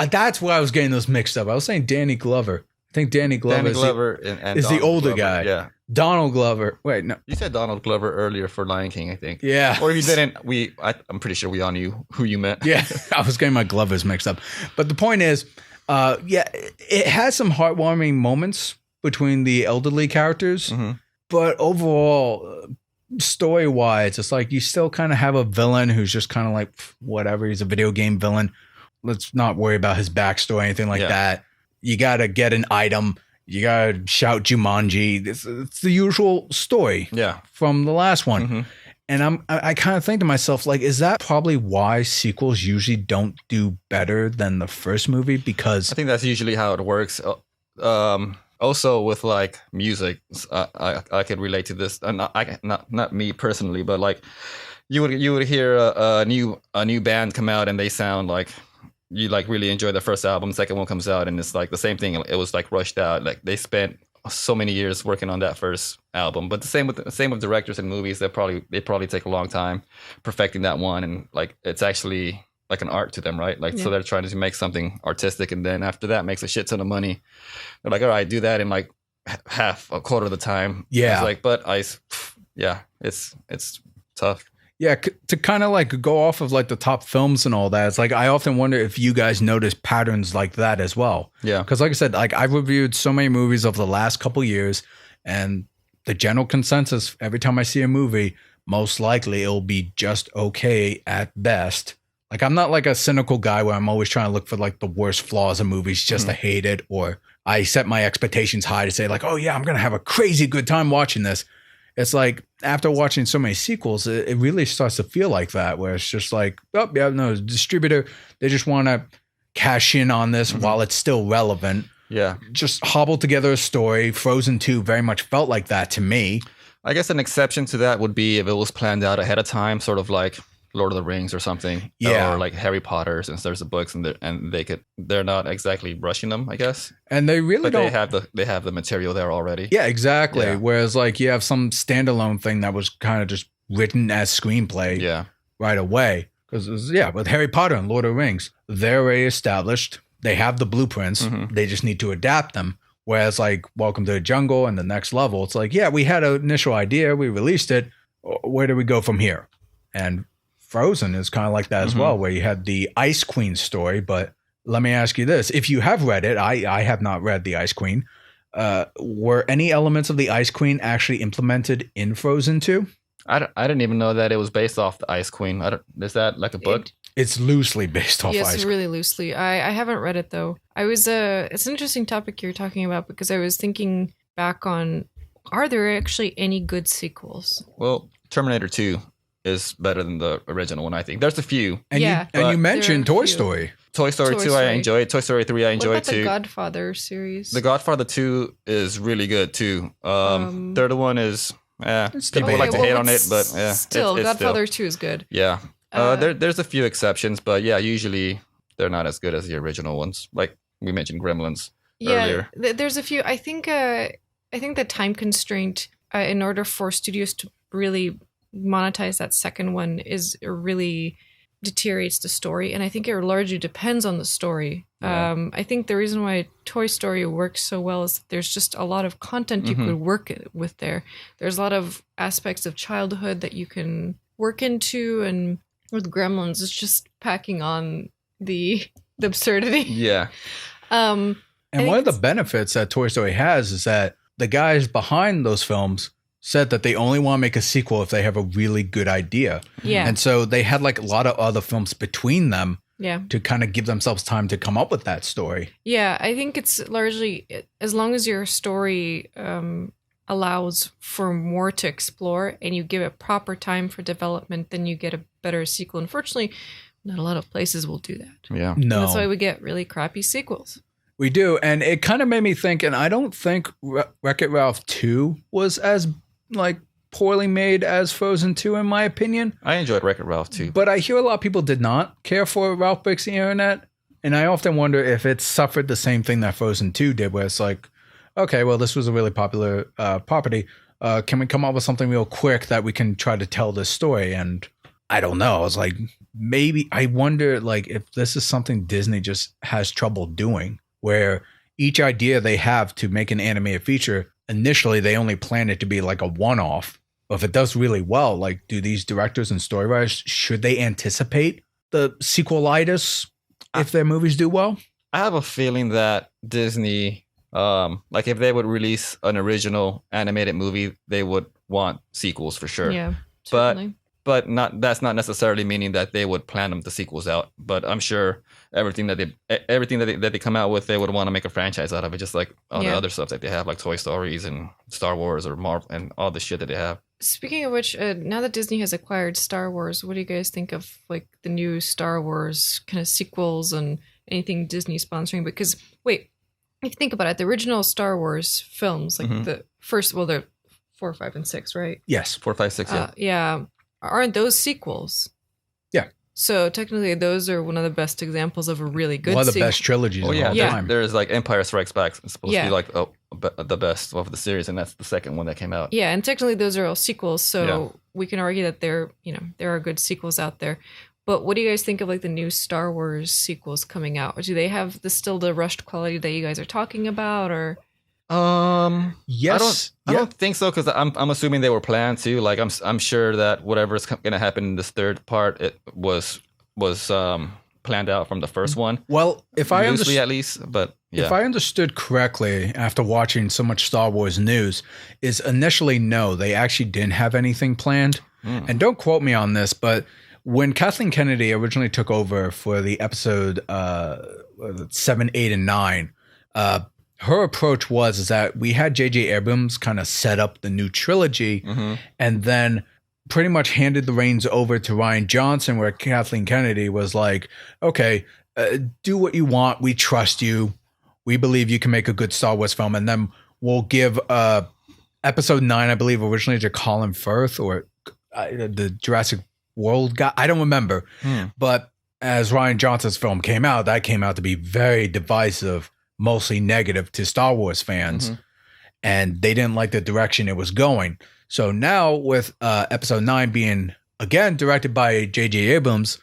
That's where I was getting those mixed up. I was saying Danny Glover. I think Danny Glover is the older guy. Yeah. Donald Glover. Wait, no. You said Donald Glover earlier for Lion King, I think. Yeah. Or if you didn't, I'm pretty sure we all knew who you meant. Yeah, I was getting my Glovers mixed up. But the point is, it has some heartwarming moments between the elderly characters. But overall, story-wise, it's like you still kind of have a villain who's just kind of like, whatever, he's a video game villain. Let's not worry about his backstory or anything like that. You got to get an item. You got to shout Jumanji. It's the usual story from the last one. And I kind of think to myself, like, is that probably why sequels usually don't do better than the first movie? Because I think that's usually how it works. Also with like music, I could relate to this. Not me personally, but like you would hear a new band come out and they sound like you like really enjoy the first album. Second one comes out and it's like the same thing. It was like rushed out. Like they spent so many years working on that first album. But the same with directors and movies. They probably take a long time perfecting that one, and like it's actually like an art to them, right? Like, so they're trying to make something artistic, and then after that makes a shit ton of money. They're like, all right, do that in like a quarter of the time. Yeah. It's like, it's tough. Yeah, to kind of like go off of like the top films and all that, it's like I often wonder if you guys notice patterns like that as well. Yeah. Because like I said, like I've reviewed so many movies over the last couple years, and the general consensus every time I see a movie, most likely it'll be just okay at best. Like I'm not like a cynical guy where I'm always trying to look for like the worst flaws in movies just to hate it, or I set my expectations high to say like, oh yeah, I'm going to have a crazy good time watching this. It's like after watching so many sequels, it really starts to feel like that, where it's just like, oh yeah, no, distributor, they just want to cash in on this while it's still relevant. Yeah. Just hobble together a story. Frozen 2 very much felt like that to me. I guess an exception to that would be if it was planned out ahead of time, sort of like Lord of the Rings or something, or like Harry Potter, since there's the books and they're not exactly rushing them, I guess. And they really don't. They have the material there already. Yeah, exactly. Yeah. Whereas like you have some standalone thing that was kind of just written as screenplay right away. Because with Harry Potter and Lord of the Rings, they're already established. They have the blueprints. They just need to adapt them. Whereas like Welcome to the Jungle and The Next Level, it's like, yeah, we had an initial idea, we released it. Where do we go from here? And Frozen is kind of like that as well, where you had the Ice Queen story. But let me ask you this. If you have read it, I have not read the Ice Queen. Were any elements of the Ice Queen actually implemented in Frozen 2? I didn't even know that it was based off the Ice Queen. Is that like a book? It's loosely based off Ice Queen. Yes, really loosely. I haven't read it though. It's an interesting topic you're talking about, because I was thinking back on, are there actually any good sequels? Well, Terminator 2 is better than the original one, I think. There's a few. And Yeah, you mentioned there are a Toy few. Story. Toy Story Toy 2 I Story. enjoyed. Toy Story 3 I What enjoyed about the too. Godfather series? The Godfather 2 is really good too. Third one is people like to hate on it, but yeah, still, it's Godfather 2 is good. Yeah. There's a few exceptions, but yeah, usually they're not as good as the original ones. Like we mentioned Gremlins earlier. Yeah, there's a few. I think the time constraint in order for studios to really monetize that second one is really deteriorates the story, and I think it largely depends on the story. Yeah. I think the reason why Toy Story works so well is that there's just a lot of content you could work with there. There's a lot of aspects of childhood that you can work into, and with Gremlins, it's just packing on the absurdity. Yeah. And one of the benefits that Toy Story has is that the guys behind those films said that they only want to make a sequel if they have a really good idea. Yeah. And so they had like a lot of other films between them Yeah. to kind of give themselves time to come up with that story. Yeah, I think it's largely as long as your story allows for more to explore and you give it proper time for development, then you get a better sequel. Unfortunately, not a lot of places will do that. Yeah. No, That's why we get really crappy sequels. we do. And it kind of made me think, and I don't think Wreck-It Ralph 2 was as like poorly made as Frozen 2 in my opinion. I enjoyed Wreck-It Ralph too. But I hear a lot of people did not care for Ralph Breaks the Internet. And I often wonder if it suffered the same thing that Frozen 2 did, where it's like, okay, well, this was a really popular property. Can we come up with something real quick that we can try to tell this story? And I don't know. I was like, maybe I wonder like if this is something Disney just has trouble doing, where each idea they have to make an animated feature, initially they only plan it to be like a one-off. But if it does really well, like do these directors and story writers, should they anticipate the sequelitis if their movies do well? I have a feeling that Disney, like if they would release an original animated movie, they would want sequels for sure. Yeah, But certainly. that's not necessarily meaning that they would plan them the sequels out. But I'm sure everything that they come out with, they would want to make a franchise out of it, just like all the Yeah. other stuff that they have, like Toy Stories and Star Wars or Marvel and all the shit that they have. Speaking of which, now that Disney has acquired Star Wars, what do you guys think of like the new Star Wars kind of sequels and anything Disney sponsoring? Because wait, if you think about it, the original Star Wars films, like the first, well, they're 4, 5, and 6, right? Yes. 4, 5, 6, yeah. Yeah, aren't those sequels? Yeah. So technically, those are one of the best examples of a really good. One of the sequel. best trilogies Oh of yeah, all Yeah. time. There's like Empire Strikes Back. It's supposed to Yeah. be like the best of the series, and that's the second one that came out. Yeah, and technically those are all sequels, so Yeah. we can argue that there are good sequels out there. But what do you guys think of like the new Star Wars sequels coming out? Do they have still the rushed quality that you guys are talking about, or? Yes. I don't think so, because I'm assuming they were planned to. Like I'm sure that whatever's going to happen in this third part, it was planned out from the first one. Well, if I Loosely understand, at least, but yeah. if I understood correctly after watching so much Star Wars news, is initially no, they actually didn't have anything planned. And don't quote me on this, but when Kathleen Kennedy originally took over for the episode 7, 8, and 9, her approach was that we had J.J. Abrams kind of set up the new trilogy and then pretty much handed the reins over to Rian Johnson, where Kathleen Kennedy was like, okay, do what you want. We trust you. We believe you can make a good Star Wars film. And then we'll give episode 9, I believe, originally to Colin Firth or the Jurassic World guy. I don't remember. But as Rian Johnson's film came out, that came out to be very divisive, mostly negative to Star Wars fans. And they didn't like the direction it was going. So now with episode 9 being, again, directed by J.J. Abrams,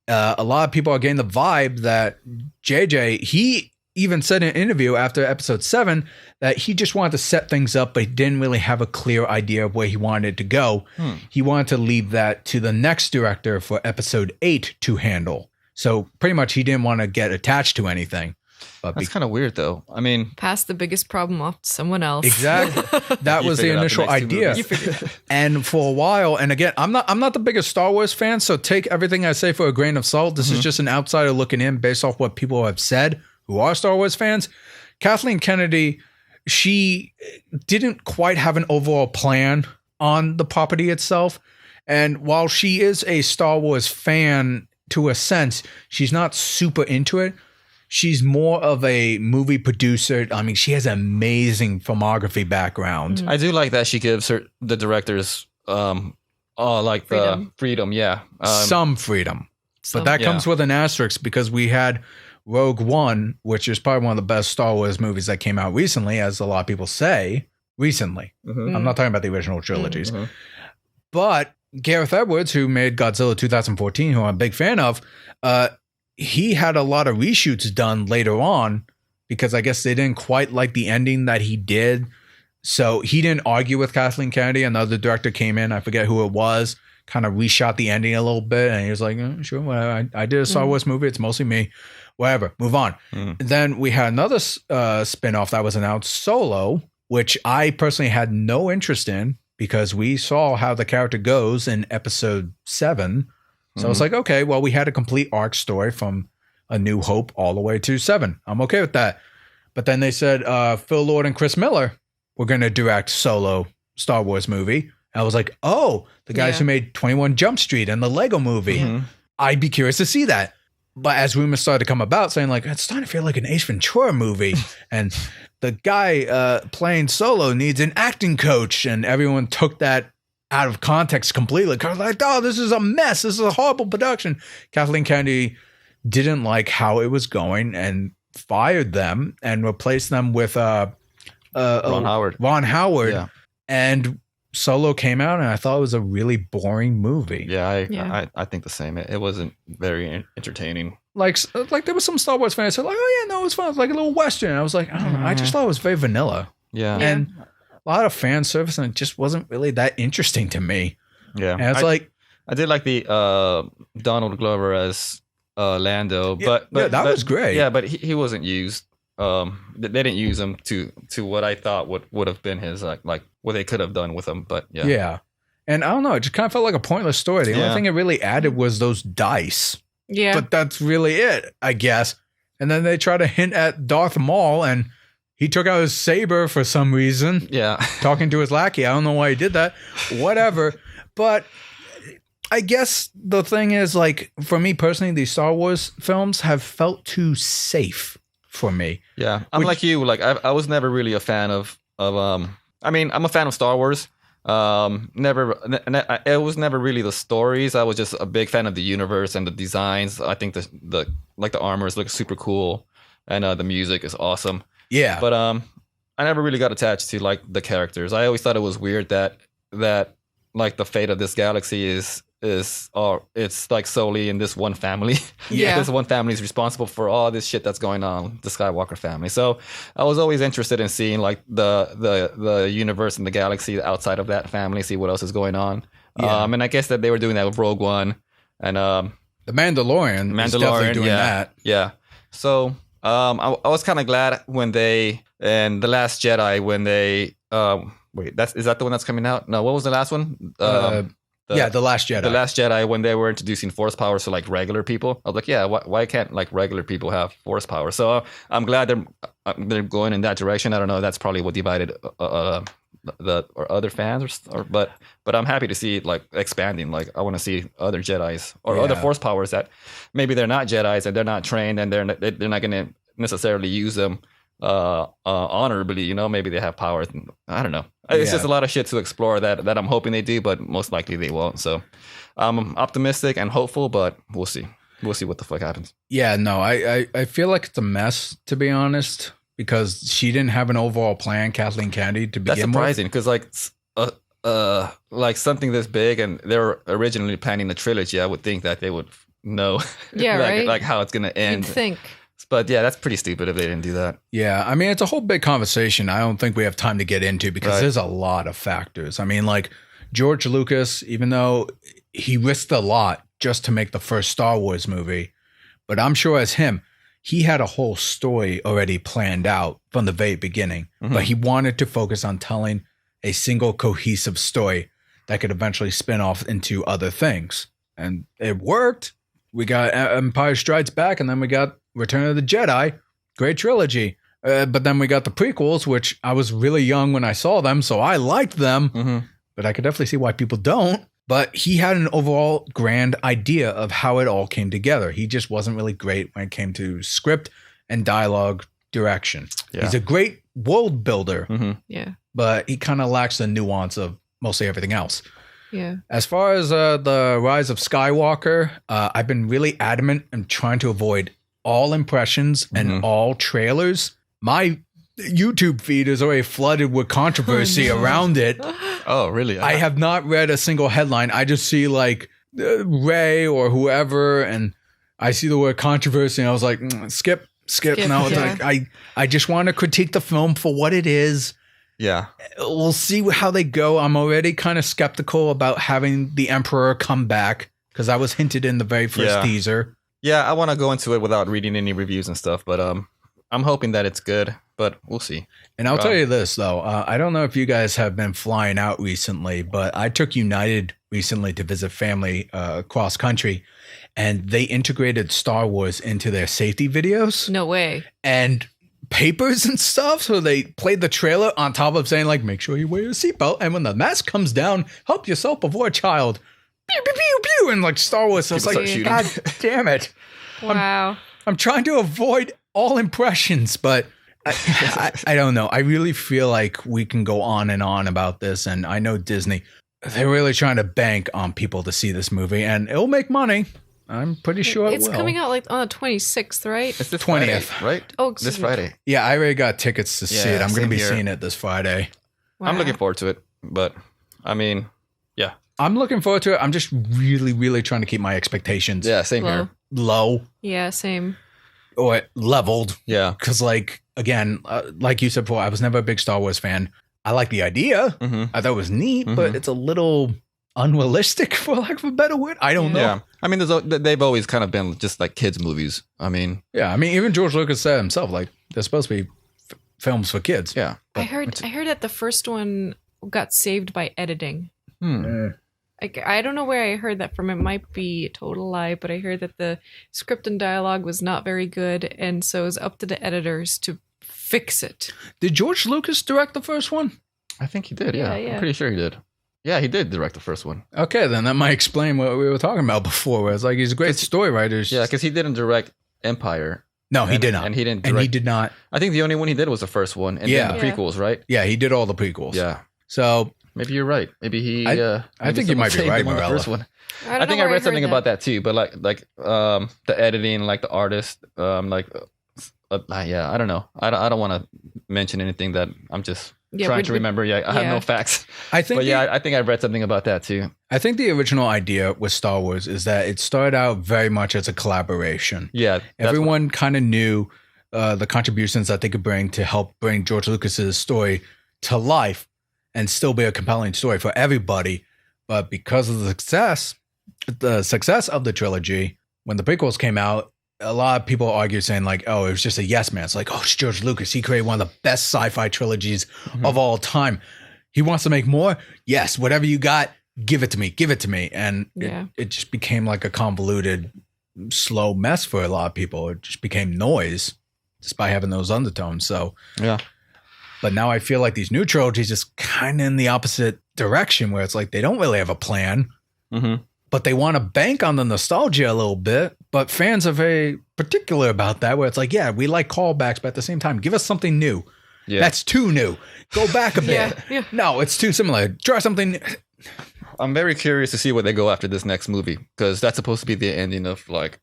a lot of people are getting the vibe that J.J., he even said in an interview after episode 7 that he just wanted to set things up, but he didn't really have a clear idea of where he wanted it to go. He wanted to leave that to the next director for episode 8 to handle. So pretty much he didn't want to get attached to anything. But That's kind of weird, though. I mean, Pass the biggest problem off to someone else. exactly. That You was the figured out the initial next two idea. movies. And for a while, and again, I'm not the biggest Star Wars fan, so take everything I say for a grain of salt. This is just an outsider looking in based off what people have said who are Star Wars fans. Kathleen Kennedy, she didn't quite have an overall plan on the property itself. And while she is a Star Wars fan to a sense, she's not super into it. She's more of a movie producer. I mean, she has an amazing filmography background. I do like that she gives the directors freedom. Yeah, Some freedom. But that comes with an asterisk because we had Rogue One, which is probably one of the best Star Wars movies that came out recently, as a lot of people say. Recently. I'm not talking about the original trilogies. But Gareth Edwards, who made Godzilla 2014, who I'm a big fan of, he had a lot of reshoots done later on because I guess they didn't quite like the ending that he did. So he didn't argue with Kathleen Kennedy. Another director came in, I forget who it was, kind of reshot the ending a little bit. And he was like, sure, whatever. I did a Star Wars movie. It's mostly me. Whatever. Move on. Then we had another spinoff that was announced, Solo, which I personally had no interest in because we saw how the character goes in episode 7. So I was like, okay, well, we had a complete arc story from A New Hope all the way to 7. I'm okay with that. But then they said Phil Lord and Chris Miller were going to direct Solo Star Wars movie. I was like, oh, the guys who made 21 Jump Street and the Lego movie. I'd be curious to see that. But as rumors started to come about saying like, it's starting to feel like an Ace Ventura movie. And the guy playing Solo needs an acting coach. And everyone took that out of context completely. Because like, oh, this is a mess. This is a horrible production. Kathleen Kennedy didn't like how it was going and fired them and replaced them with Ron Howard. Yeah. And Solo came out and I thought it was a really boring movie. Yeah, I think the same. It wasn't very entertaining. Like there was some Star Wars fans who were like, oh yeah, no, it was fun. It was like a little Western. I was like, I don't know. I just thought it was very vanilla. Yeah. And a lot of fan service and it just wasn't really that interesting to me. Yeah. And it's I did like the Donald Glover as Lando, but that was great. Yeah, but he wasn't used. They didn't use him to what I thought would have been his like what they could have done with him. But yeah. And I don't know, it just kind of felt like a pointless story. The only thing it really added was those dice. Yeah. But that's really it, I guess. And then they try to hint at Darth Maul and he took out his saber for some reason. Yeah. Talking to his lackey. I don't know why he did that. Whatever. But I guess the thing is, like, for me personally, these Star Wars films have felt too safe for me. Yeah. I'm like you. Like, I was never really a fan of I mean, I'm a fan of Star Wars. It was never really the stories. I was just a big fan of the universe and the designs. I think the armors look super cool and the music is awesome. Yeah. But I never really got attached to like the characters. I always thought it was weird that like the fate of this galaxy is it's like solely in this one family. Yeah. This one family is responsible for all this shit that's going on, the Skywalker family. So I was always interested in seeing like the universe and the galaxy outside of that family, see what else is going on. Yeah. And I guess that they were doing that with Rogue One and The Mandalorian is definitely doing that. Yeah. So I was kind of glad when they and The Last Jedi when they wait, is that the one that's coming out? No, what was the last one? The Last Jedi. The Last Jedi, when they were introducing force powers to like regular people, I was like, yeah, why can't like regular people have force power? So I'm glad they're going in that direction. I don't know, that's probably what divided or other fans, but I'm happy to see it like expanding. Like I want to see other Jedis or other force powers that maybe they're not Jedis and they're not trained and they're not going to necessarily use them honorably. You know, maybe they have powers. I don't know. It's just a lot of shit to explore that I'm hoping they do, but most likely they won't. So I'm optimistic and hopeful, but we'll see. We'll see what the fuck happens. Yeah, no, I feel like it's a mess, to be honest, because she didn't have an overall plan, Kathleen Kennedy, to begin with. That's surprising because like something this big and they were originally planning the trilogy, I would think that they would know like how it's going to end. You'd think. But yeah, that's pretty stupid if they didn't do that. Yeah, I mean, it's a whole big conversation I don't think we have time to get into because there's a lot of factors. I mean, like George Lucas, even though he risked a lot just to make the first Star Wars movie, but I'm sure as him, he had a whole story already planned out from the very beginning. Mm-hmm. But he wanted to focus on telling a single cohesive story that could eventually spin off into other things. And it worked. We got Empire Strikes Back, and then we got Return of the Jedi, great trilogy. But then we got the prequels, which I was really young when I saw them, so I liked them. Mm-hmm. But I could definitely see why people don't. But he had an overall grand idea of how it all came together. He just wasn't really great when it came to script and dialogue direction. Yeah. He's a great world builder, Yeah. but he kind of lacks the nuance of mostly everything else. Yeah. As far as the Rise of Skywalker, I've been really adamant and trying to avoid all impressions and all trailers. My YouTube feed is already flooded with controversy around it. Oh, really? I have not read a single headline. I just see like Ray or whoever, and I see the word controversy, and I was like, skip. No, it's yeah. like I just want to critique the film for what it is. Yeah. We'll see how they go. I'm already kind of skeptical about having the Emperor come back because that was hinted in the very first teaser. Yeah, I want to go into it without reading any reviews and stuff, but I'm hoping that it's good, but we'll see. And I'll tell you this, though. I don't know if you guys have been flying out recently, but I took United recently to visit family across country, and they integrated Star Wars into their safety videos. No way. And papers and stuff. So they played the trailer on top of saying, like, make sure you wear your seatbelt. And when the mask comes down, help yourself before a child. Pew, pew, pew, pew. And like Star Wars. So it's People like, start God damn it. Wow. I'm trying to avoid all impressions, but I don't know. I really feel like we can go on and on about this. And I know Disney, they're really trying to bank on people to see this movie, and it'll make money. I'm pretty sure it It's will. coming out like on the 26th, right? It's the 20th. right? Oh, This excuse me. Friday. Yeah, I already got tickets to see it. I'm going to same be here. seeing it this Friday. I'm Wow. looking forward to it, but I mean, yeah. I'm looking forward to it. I'm just really, really trying to keep my expectations Yeah, same Low. here. low Yeah, same. or leveled. Yeah. Because, like, again, like you said before, I was never a big Star Wars fan. I like the idea. Mm-hmm. I thought it was neat, but it's a little unrealistic, for lack of a better word. I don't know. Yeah. I mean, they've always kind of been just like kids' movies. I mean, Yeah, I mean, even George Lucas said himself, like, they're supposed to be films for kids. yeah. I heard that the first one got saved by editing. I don't know where I heard that from. It might be a total lie, but I heard that the script and dialogue was not very good, and so it was up to the editors to fix it. Did George Lucas direct the first one? I think he did. Yeah. Yeah. I'm pretty sure he did. Yeah, he did direct the first one. Okay, then that might explain what we were talking about before. Where it's like he's a great story writer. Yeah, because he didn't direct Empire. No, he did not. And he didn't And direct. he did not. I think the only one he did was the first one, and Yeah. then the prequels, right? Yeah, he did all the prequels. Yeah. So Maybe you're right. Maybe he. I maybe think you someone might be saved right, him on the Mirella. first one. I don't I think know I where read something heard about that too, but like the editing, like the artist, yeah, I don't know. I don't want to mention anything that I'm just trying to remember. Yeah, I have no facts. I think, But yeah, I think I read something about that too. I think the original idea with Star Wars is that it started out very much as a collaboration. Yeah, that's Everyone kind of knew the contributions that they could bring to help bring George Lucas's story to life and still be a compelling story for everybody. But because of the success of the trilogy, when the prequels came out, a lot of people argue saying like, oh, it was just a yes man. It's like, oh, it's George Lucas. He created one of the best sci-fi trilogies of all time. He wants to make more. Yes, whatever you got, give it to me. Give it to me. And it just became like a convoluted, slow mess for a lot of people. It just became noise despite having those undertones. So yeah. But now I feel like these new trilogies just kind of in the opposite direction where it's like they don't really have a plan, but they want to bank on the nostalgia a little bit. But fans are very particular about that where it's like, yeah, we like callbacks, but at the same time, give us something new. Yeah. That's too new. Go back a bit. Yeah. No, it's too similar. Try something. I'm very curious to see where they go after this next movie because that's supposed to be the ending of like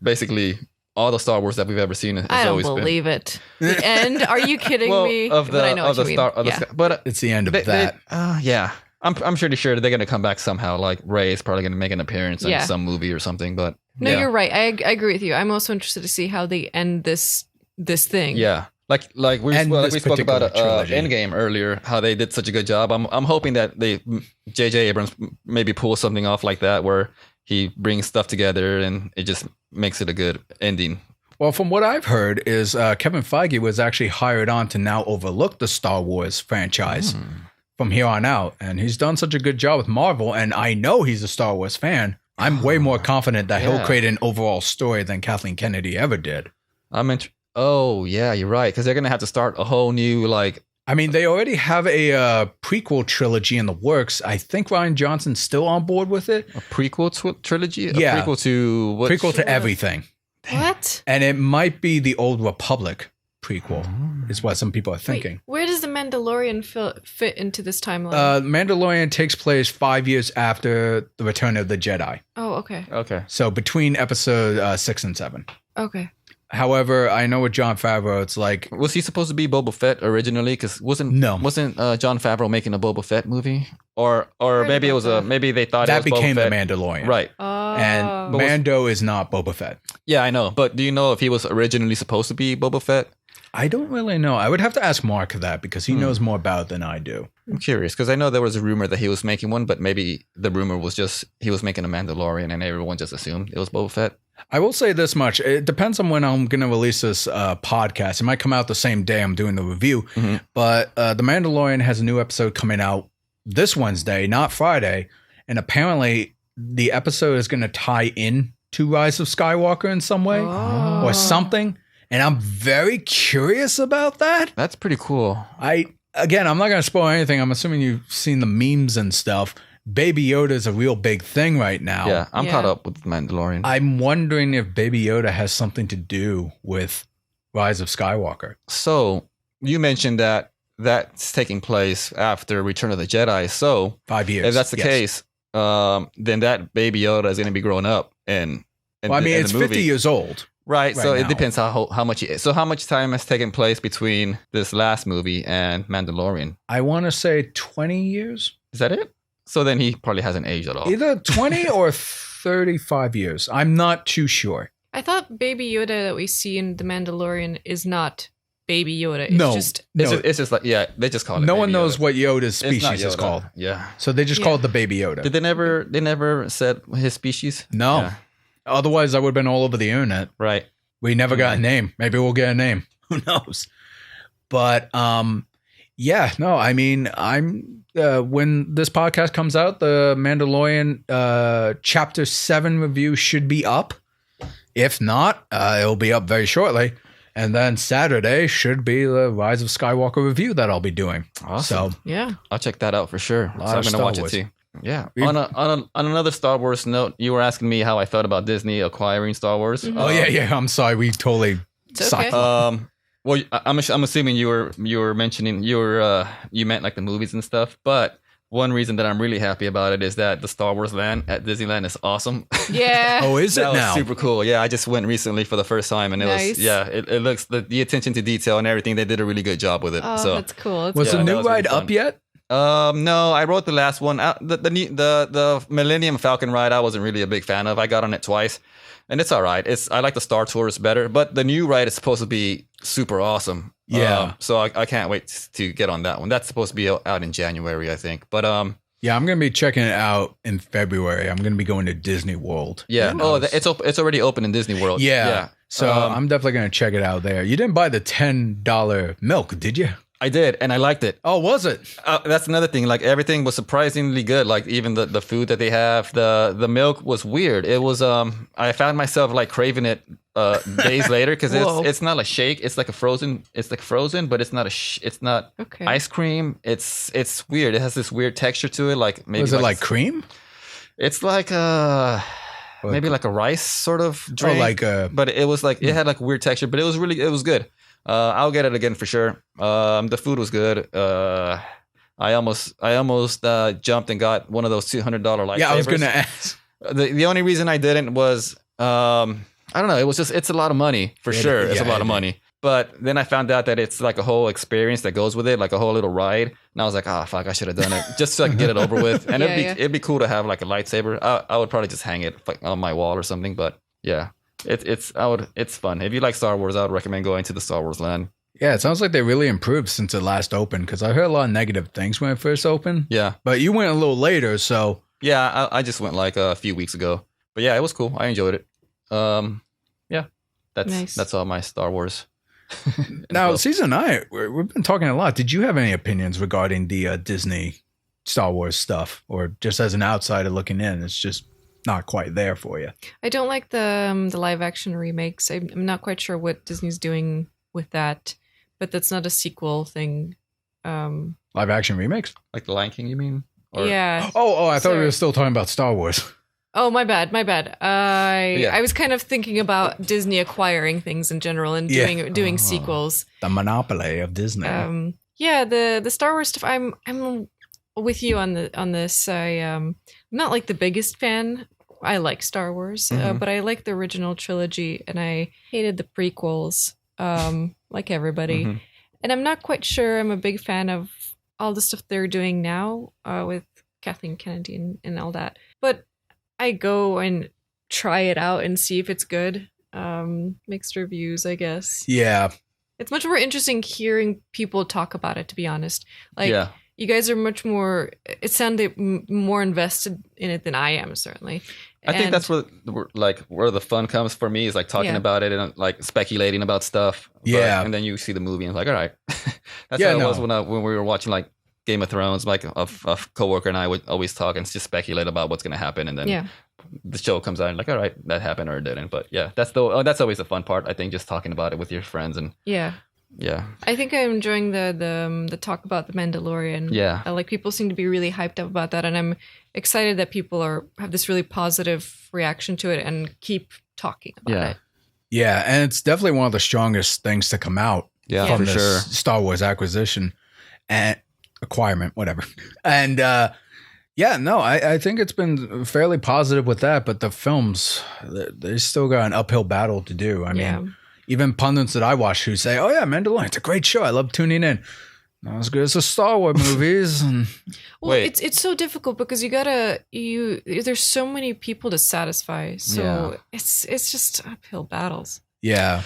basically all the Star Wars that we've ever seen. Has I don't always believe it. The end? Are you kidding me? Of the But I know of what the you Star, mean. of the Yeah. Sky- but It's the end of that. yeah. I'm pretty sure they're gonna come back somehow. Like Ray is probably gonna make an appearance in some movie or something. But No, yeah. you're right. I agree with you. I'm also interested to see how they end this thing. Yeah, like we And this spoke about particular trilogy. Endgame earlier, how they did such a good job. I'm hoping that J.J. Abrams maybe pulls something off like that, where he brings stuff together and it just makes it a good ending. Well, from what I've heard is Kevin Feige was actually hired on to now overlook the Star Wars franchise from here on out. And he's done such a good job with Marvel. And I know he's a Star Wars fan. I'm way more confident that he'll create an overall story than Kathleen Kennedy ever did. Oh yeah, you're right, because they're gonna have to start a whole new like I mean, they already have a prequel trilogy in the works. I think Ryan Johnson's still on board with it. A prequel trilogy? Yeah. A prequel to what? Prequel to everything. What? And it might be the Old Republic prequel, is what some people are thinking. Wait, where does the Mandalorian fit into this timeline? Mandalorian takes place 5 years after the Return of the Jedi. Oh, okay. Okay. So between episode 6 and 7. Okay. However, I know with Jon Favreau, it's like, Was he supposed to be Boba Fett originally? Because wasn't Jon Favreau making a Boba Fett movie? Or maybe it was maybe they thought that it was became Boba the Fett. Mandalorian. Right. And Mando is not Boba Fett. Yeah, I know. But do you know if he was originally supposed to be Boba Fett? I don't really know. I would have to ask Mark that because he knows more about it than I do. I'm curious because I know there was a rumor that he was making one, but maybe the rumor was just he was making a Mandalorian and everyone just assumed it was Boba Fett. I will say this much. It depends on when I'm going to release this podcast. It might come out the same day I'm doing the review. Mm-hmm. But The Mandalorian has a new episode coming out this Wednesday, not Friday. And apparently the episode is going to tie in to Rise of Skywalker in some way or something. And I'm very curious about that. That's pretty cool. I'm not going to spoil anything. I'm assuming you've seen the memes and stuff. Baby Yoda is a real big thing right now. Yeah, I'm caught up with Mandalorian. I'm wondering if Baby Yoda has something to do with Rise of Skywalker. So you mentioned that that's taking place after Return of the Jedi. So 5 years. if that's the case, then that Baby Yoda is going to be growing up. It's 50 years old. Right. So now. it depends how much he is. So how much time has taken place between this last movie and Mandalorian? I want to say 20 years. Is that it? So then he probably hasn't aged at all. Either 20 or 35 years. I'm not too sure. I thought Baby Yoda that we see in The Mandalorian is not Baby Yoda. It's No. just It's just like, yeah, they just call it No Baby one knows Yoda. what Yoda's It's not species is Yoda. called. Yeah. So they just call it the Baby Yoda. Did they never said his species? No. Yeah. Otherwise, I would have been all over the internet. Right. We never got a name. Maybe we'll get a name. Who knows? But yeah, no, I mean, I'm when this podcast comes out, the Mandalorian Chapter 7 review should be up. If not, it'll be up very shortly. And then Saturday should be the Rise of Skywalker review that I'll be doing. Awesome. So yeah. I'll check that out for sure. So lot I'm of going to Star watch Wars. it too. Yeah. On another Star Wars note, you were asking me how I felt about Disney acquiring Star Wars. oh yeah. I'm sorry. We totally It's okay. Well, I'm assuming you were mentioning you meant like the movies and stuff, but one reason that I'm really happy about it is that the Star Wars land at Disneyland is awesome. Yeah. Oh, is it That was now? super cool. Yeah, I just went recently for the first time, and it Nice. it looks the attention to detail and everything. They did a really good job with it. Oh, so that's cool. That's Was cool. the that new was really ride fun. up yet? No, I wrote the last one. The Millennium Falcon ride, I wasn't really a big fan of. I got on it twice, and it's all right. I like the Star Tours better, but the new ride is supposed to be super awesome. Yeah. So I can't wait to get on that one. That's supposed to be out in January, I think. But Yeah, I'm gonna be checking it out in February. I'm gonna be going to Disney World. yeah. Who Oh, knows? it's already open in Disney World. Yeah. So Um, I'm definitely gonna check it out there. You didn't buy the $10 milk, did you? I did, and I liked it. Oh, was it? That's another thing. Like everything was surprisingly good. Like even the food that they have, the milk was weird. It was I found myself like craving it days later because Whoa. it's not a shake. It's like a frozen. It's like frozen, but it's not it's not Okay. ice cream. It's weird. It has this weird texture to it. Like maybe Was it like cream? it's like maybe like a rice sort of Or drink. like But it was like it had like a weird texture, but it was good. I'll get it again for sure. The food was good. I almost jumped and got one of those $200 lightsabers. yeah, I was gonna ask. The only reason I didn't was I don't know. It was just it's a lot of money for sure. It's a lot of money. But then I found out that it's like a whole experience that goes with it, like a whole little ride. And I was like, fuck, I should have done it just so I could get it over with. And Yeah, it'd be cool to have like a lightsaber. I would probably just hang it like on my wall or something. But yeah, it's fun. If you like Star Wars, I would recommend going to the Star Wars land. Yeah, it sounds like they really improved since it last opened because I heard a lot of negative things when it first opened. Yeah, But you went a little later, so yeah. I just went like a few weeks ago. But yeah, it was cool. I enjoyed it. Yeah, Nice. that's all my Star Wars. now Well, Caesar and I we've been talking a lot. Did you have any opinions regarding the Disney Star Wars stuff, or just as an outsider looking in, it's just not quite there for you? I don't like the live action remakes. I'm not quite sure what Disney's doing with that, but that's not a sequel thing. Live action remakes? Like The Lion King, you mean? Yeah. Oh, I thought we Sorry. were still talking about Star Wars. Oh, my bad. I was kind of thinking about Disney acquiring things in general and doing sequels. The monopoly of Disney. The Star Wars stuff. I'm with you on this. I'm not like the biggest fan. I like Star Wars, but I like the original trilogy, and I hated the prequels, like everybody. Mhm. And I'm not quite sure I'm a big fan of all the stuff they're doing now with Kathleen Kennedy and all that. But I go and try it out and see if it's good. Mixed reviews, I guess. Yeah. It's much more interesting hearing people talk about it, to be honest. Like, Yeah. you guys are much more, it sounded more invested in it than I am, certainly. I think that's where the fun comes for me, is like talking about it and like speculating about stuff. Yeah. And then you see the movie and it's like, all right. That's how it was when we were watching like Game of Thrones. Like a coworker and I would always talk and just speculate about what's going to happen. And then the show comes out and like, all right, that happened or it didn't. But yeah, that's always the fun part. I think just talking about it with your friends and yeah. I think I'm enjoying the talk about The Mandalorian. Yeah. Like, people seem to be really hyped up about that, and I'm excited that people have this really positive reaction to it and keep talking about it. Yeah, and it's definitely one of the strongest things to come out from for this sure. Star Wars acquisition and acquirement, whatever. And I think it's been fairly positive with that, but the films, they still got an uphill battle to do. I mean, even pundits that I watch who say, "Oh yeah, Mandalorian, it's a great show. I love tuning in." Not as good as the Star Wars movies. And it's so difficult because there's so many people to satisfy. So it's just uphill battles. Yeah.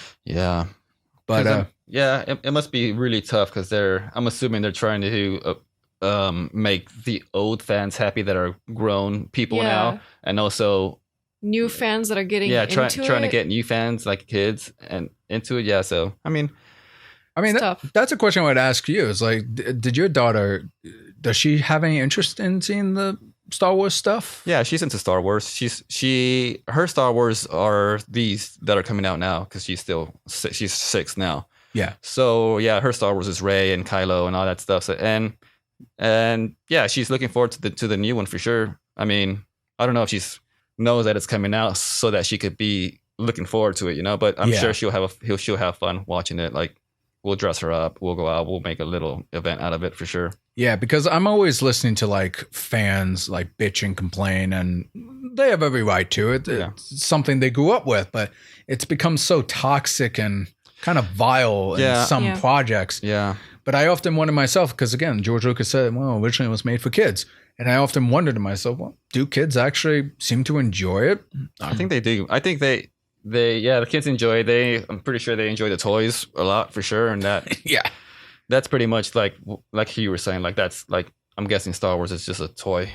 But it must be really tough because I'm assuming they're trying to make the old fans happy that are grown people now, and also new fans that are getting trying to get new fans like kids and into it. Yeah, so I mean, that's a question I would ask you. Is like, did your daughter, does she have any interest in seeing the Star Wars stuff? Yeah, she's into Star Wars. Her Star Wars are these that are coming out now because she's 6 now. Yeah. So yeah, her Star Wars is Rey and Kylo and all that stuff. So, and yeah, she's looking forward to the new one for sure. I mean, I don't know if she's knows that it's coming out so that she could be looking forward to it, but I'm sure she'll have fun watching it. Like, we'll dress her up, we'll go out, we'll make a little event out of it for sure. Yeah, because I'm always listening to like fans like bitch and complain, and they have every right to it. It's something they grew up with, but it's become so toxic and kind of vile in some projects. Yeah. But I often wonder myself, because again, George Lucas said, well, originally it was made for kids. And I often wonder to myself, well, do kids actually seem to enjoy it? I think they do. I think the kids enjoy it. I'm pretty sure they enjoy the toys a lot for sure. And that, that's pretty much like you were saying, like, that's like, I'm guessing Star Wars is just a toy.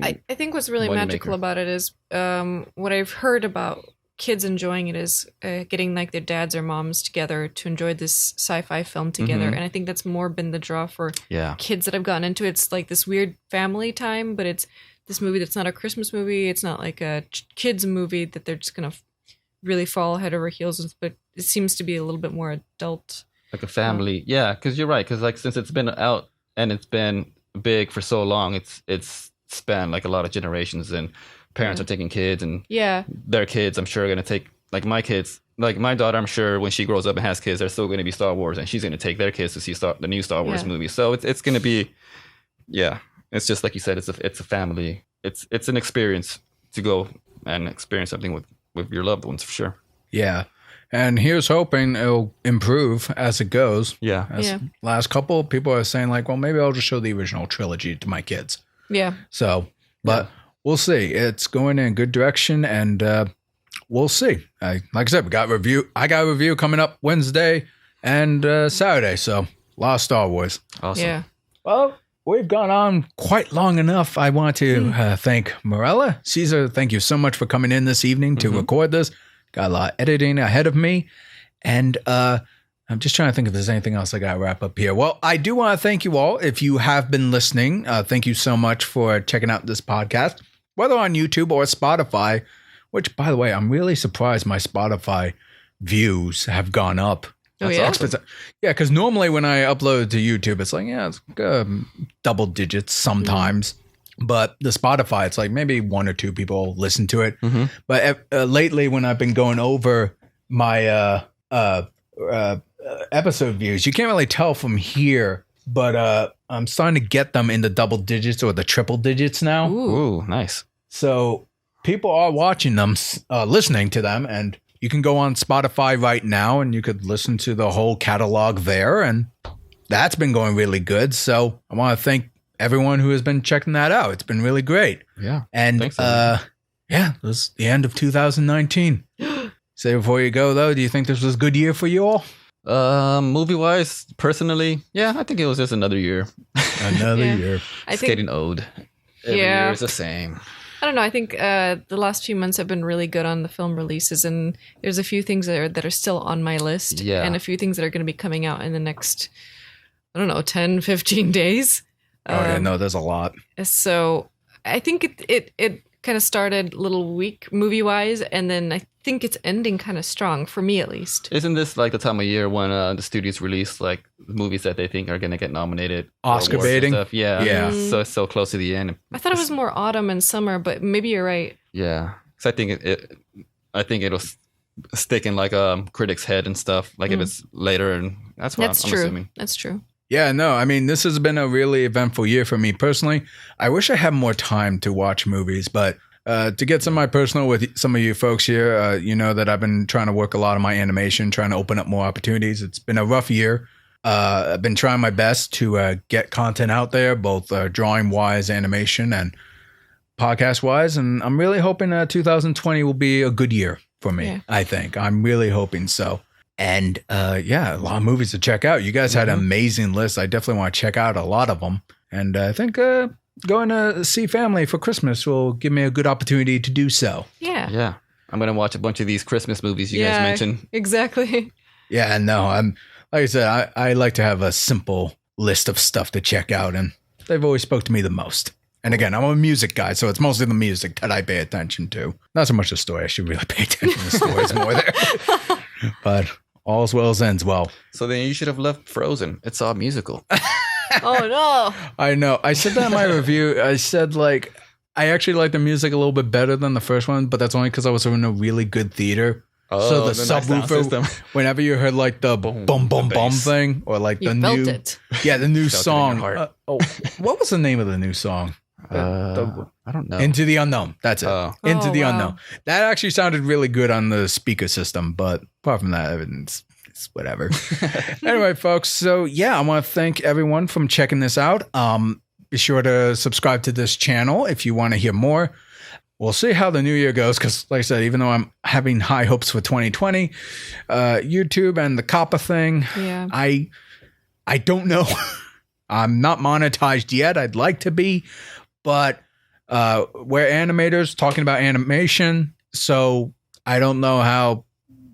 I think what's really magical about it is what I've heard about kids enjoying it is getting like their dads or moms together to enjoy this sci-fi film together. And I think that's more been the draw for kids that have gotten into it. It's like this weird family time, but it's this movie that's not a Christmas movie. It's not like a kids movie that they're just going to really fall head over heels with, but it seems to be a little bit more adult. Like a family. Yeah, because you're right. Because like since it's been out and it's been big for so long, it's spanned like a lot of generations, and parents are taking kids and their kids, I'm sure, are going to take, like my kids, like my daughter, I'm sure when she grows up and has kids, they're still going to be Star Wars, and she's going to take their kids to see the new Star Wars movie. So it's going to be, it's just like you said, it's a family. It's an experience to go and experience something with your loved ones for sure. Yeah. And here's hoping it'll improve as it goes. Yeah. Last couple people are saying like, well, maybe I'll just show the original trilogy to my kids. Yeah. So, but we'll see. It's going in a good direction, and we'll see. Like I said, I got a review coming up Wednesday and Saturday. So, a lot of Star Wars. Awesome. Yeah. Well, we've gone on quite long enough. I want to thank Mirella. Cesar, thank you so much for coming in this evening to record this. Got a lot of editing ahead of me. And I'm just trying to think if there's anything else I got to wrap up here. Well, I do want to thank you all. If you have been listening, thank you so much for checking out this podcast, whether on YouTube or Spotify, which, by the way, I'm really surprised my Spotify views have gone up Oh, yeah? awesome. Yeah, because normally when I upload to YouTube, it's like, it's double digits sometimes. But the Spotify, it's like maybe 1 or 2 people listen to it. Mm-hmm. But lately, when I've been going over my episode views, you can't really tell from here, but I'm starting to get them in the double digits or the triple digits now. Ooh, nice. So people are watching them, listening to them, and you can go on Spotify right now and you could listen to the whole catalog there. And that's been going really good. So I want to thank everyone who has been checking that out. It's been really great. Yeah. And Thanks, it was the end of 2019. Say before you go, though, do you think this was a good year for you all? Movie wise, personally, yeah, I think it was just another year. Another Yeah. year. I It's think getting old. Every Yeah. year is the same. I don't know. I think the last few months have been really good on the film releases, and there's a few things that are still on my list, Yeah. and a few things that are going to be coming out in the next, I don't know, 10, 15 days. There's a lot. So I think it kind of started a little weak movie wise, and then I think it's ending kind of strong for me at least. Isn't this like the time of year when the studios release like movies that they think are going to get nominated? for Oscar awards and baiting? stuff? Yeah. Yeah. So it's so close to the end. I thought it was more autumn and summer, but maybe you're right. Yeah. So I think it'll stick in like critics' head and stuff. Like if it's later, and that's what That's I'm true. assuming. That's true. Yeah, no, I mean, this has been a really eventful year for me personally. I wish I had more time to watch movies, but to get some of my personal with some of you folks here, you know that I've been trying to work a lot on my animation, trying to open up more opportunities. It's been a rough year. I've been trying my best to get content out there, both drawing-wise, animation, and podcast-wise, and I'm really hoping 2020 will be a good year for me, Yeah. I think. I'm really hoping so. And a lot of movies to check out. You guys had an amazing list. I definitely want to check out a lot of them. And I think going to see family for Christmas will give me a good opportunity to do so. Yeah. Yeah. I'm going to watch a bunch of these Christmas movies you guys mentioned. Exactly. Yeah, no, I'm like I said, I like to have a simple list of stuff to check out, and they've always spoke to me the most. And again, I'm a music guy, so it's mostly the music that I pay attention to. Not so much the story. I should really pay attention to the stories more there. But all's well as ends well. So then you should have left Frozen. It's all musical. Oh no. I know. I said that in my review. I said, like, I actually like the music a little bit better than the first one, but that's only because I was in a really good theater. So the subwoofer, whenever you heard like the boom, boom, boom thing, or like You the felt new, it. yeah, the new Felt it in song. your heart. What was the name of the new song? I don't know. Into the Unknown. That's it. Into Oh, the wow. Unknown. That actually sounded really good on the speaker system, but apart from that, it's whatever. Anyway, folks. So yeah, I want to thank everyone from checking this out. Be sure to subscribe to this channel if you want to hear more. We'll see how the new year goes, because like I said, even though I'm having high hopes for 2020, YouTube and the COPPA thing, Yeah. I don't know. I'm not monetized yet. I'd like to be, but we're animators talking about animation, so I don't know how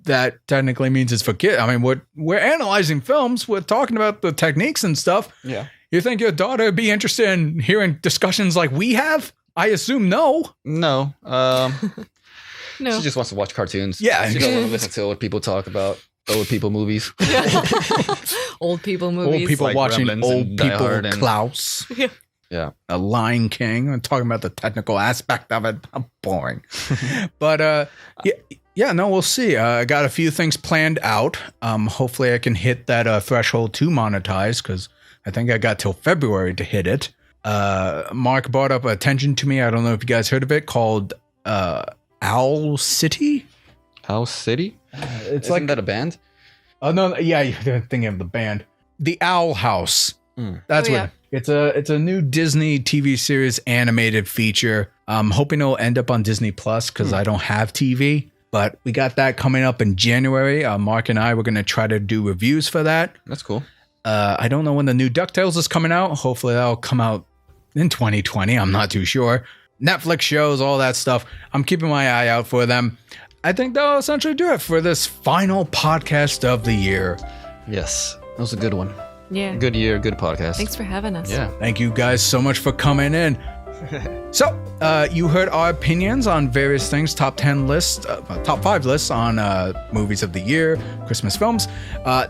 that technically means it's for kids. I mean, we're analyzing films. We're talking about the techniques and stuff. Yeah. You think your daughter would be interested in hearing discussions like we have? I assume no. No. No. She just wants to watch cartoons. Yeah. She doesn't want to listen to old people talk about old people movies. Old people movies. Old people Like watching Gremlins old and Die people Hard and- Klaus. Yeah. A Lion King. I'm talking about the technical aspect of it. I'm boring. But no, we'll see. I got a few things planned out. Hopefully I can hit that threshold to monetize, because I think I got till February to hit it. Mark brought up attention to me. I don't know if you guys heard of it, called Owl City. Owl City? It's Isn't that a band? Oh no, yeah, you're thinking of the band, The Owl House. That's Oh, what yeah. it's a new Disney TV series animated feature. I'm hoping it'll end up on Disney Plus, because I don't have TV. But we got that coming up in January. Mark and I were going to try to do reviews for that. That's cool. I don't know when the new DuckTales is coming out. Hopefully that'll come out in 2020. I'm not too sure. Netflix shows, all that stuff. I'm keeping my eye out for them. I think that'll essentially do it for this final podcast of the year. Yes. That was a good one. Yeah. Good year, good podcast. Thanks for having us. Yeah. Thank you guys so much for coming in. So, you heard our opinions on various things, top 10 lists, top 5 lists on movies of the year, Christmas films.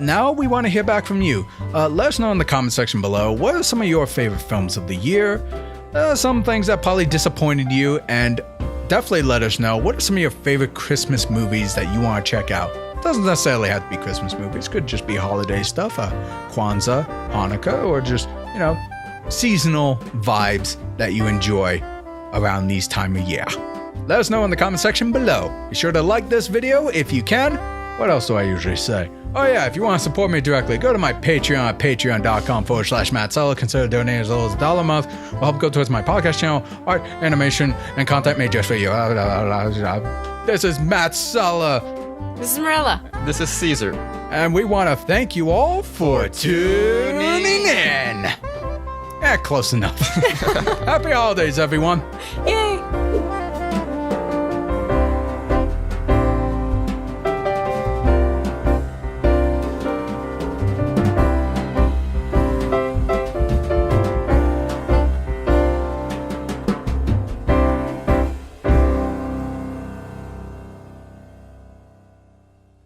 Now we want to hear back from you. Let us know in the comment section below, what are some of your favorite films of the year? Some things that probably disappointed you, and definitely let us know, what are some of your favorite Christmas movies that you want to check out? Doesn't necessarily have to be Christmas movies. Could just be holiday stuff, Kwanzaa, Hanukkah, or just, seasonal vibes that you enjoy around these time of year. Let us know in the comment section below. Be sure to like this video if you can. What else do I usually say? Oh yeah, if you want to support me directly, go to my Patreon at patreon.com/Matt Sella. Consider donating as little as $1 a month. Will help go towards my podcast channel, art, animation, and content made just for you. This is Matt Sella. This is Mirella. This is Cesar. And we want to thank you all for tuning in. Close enough. Happy holidays, everyone. You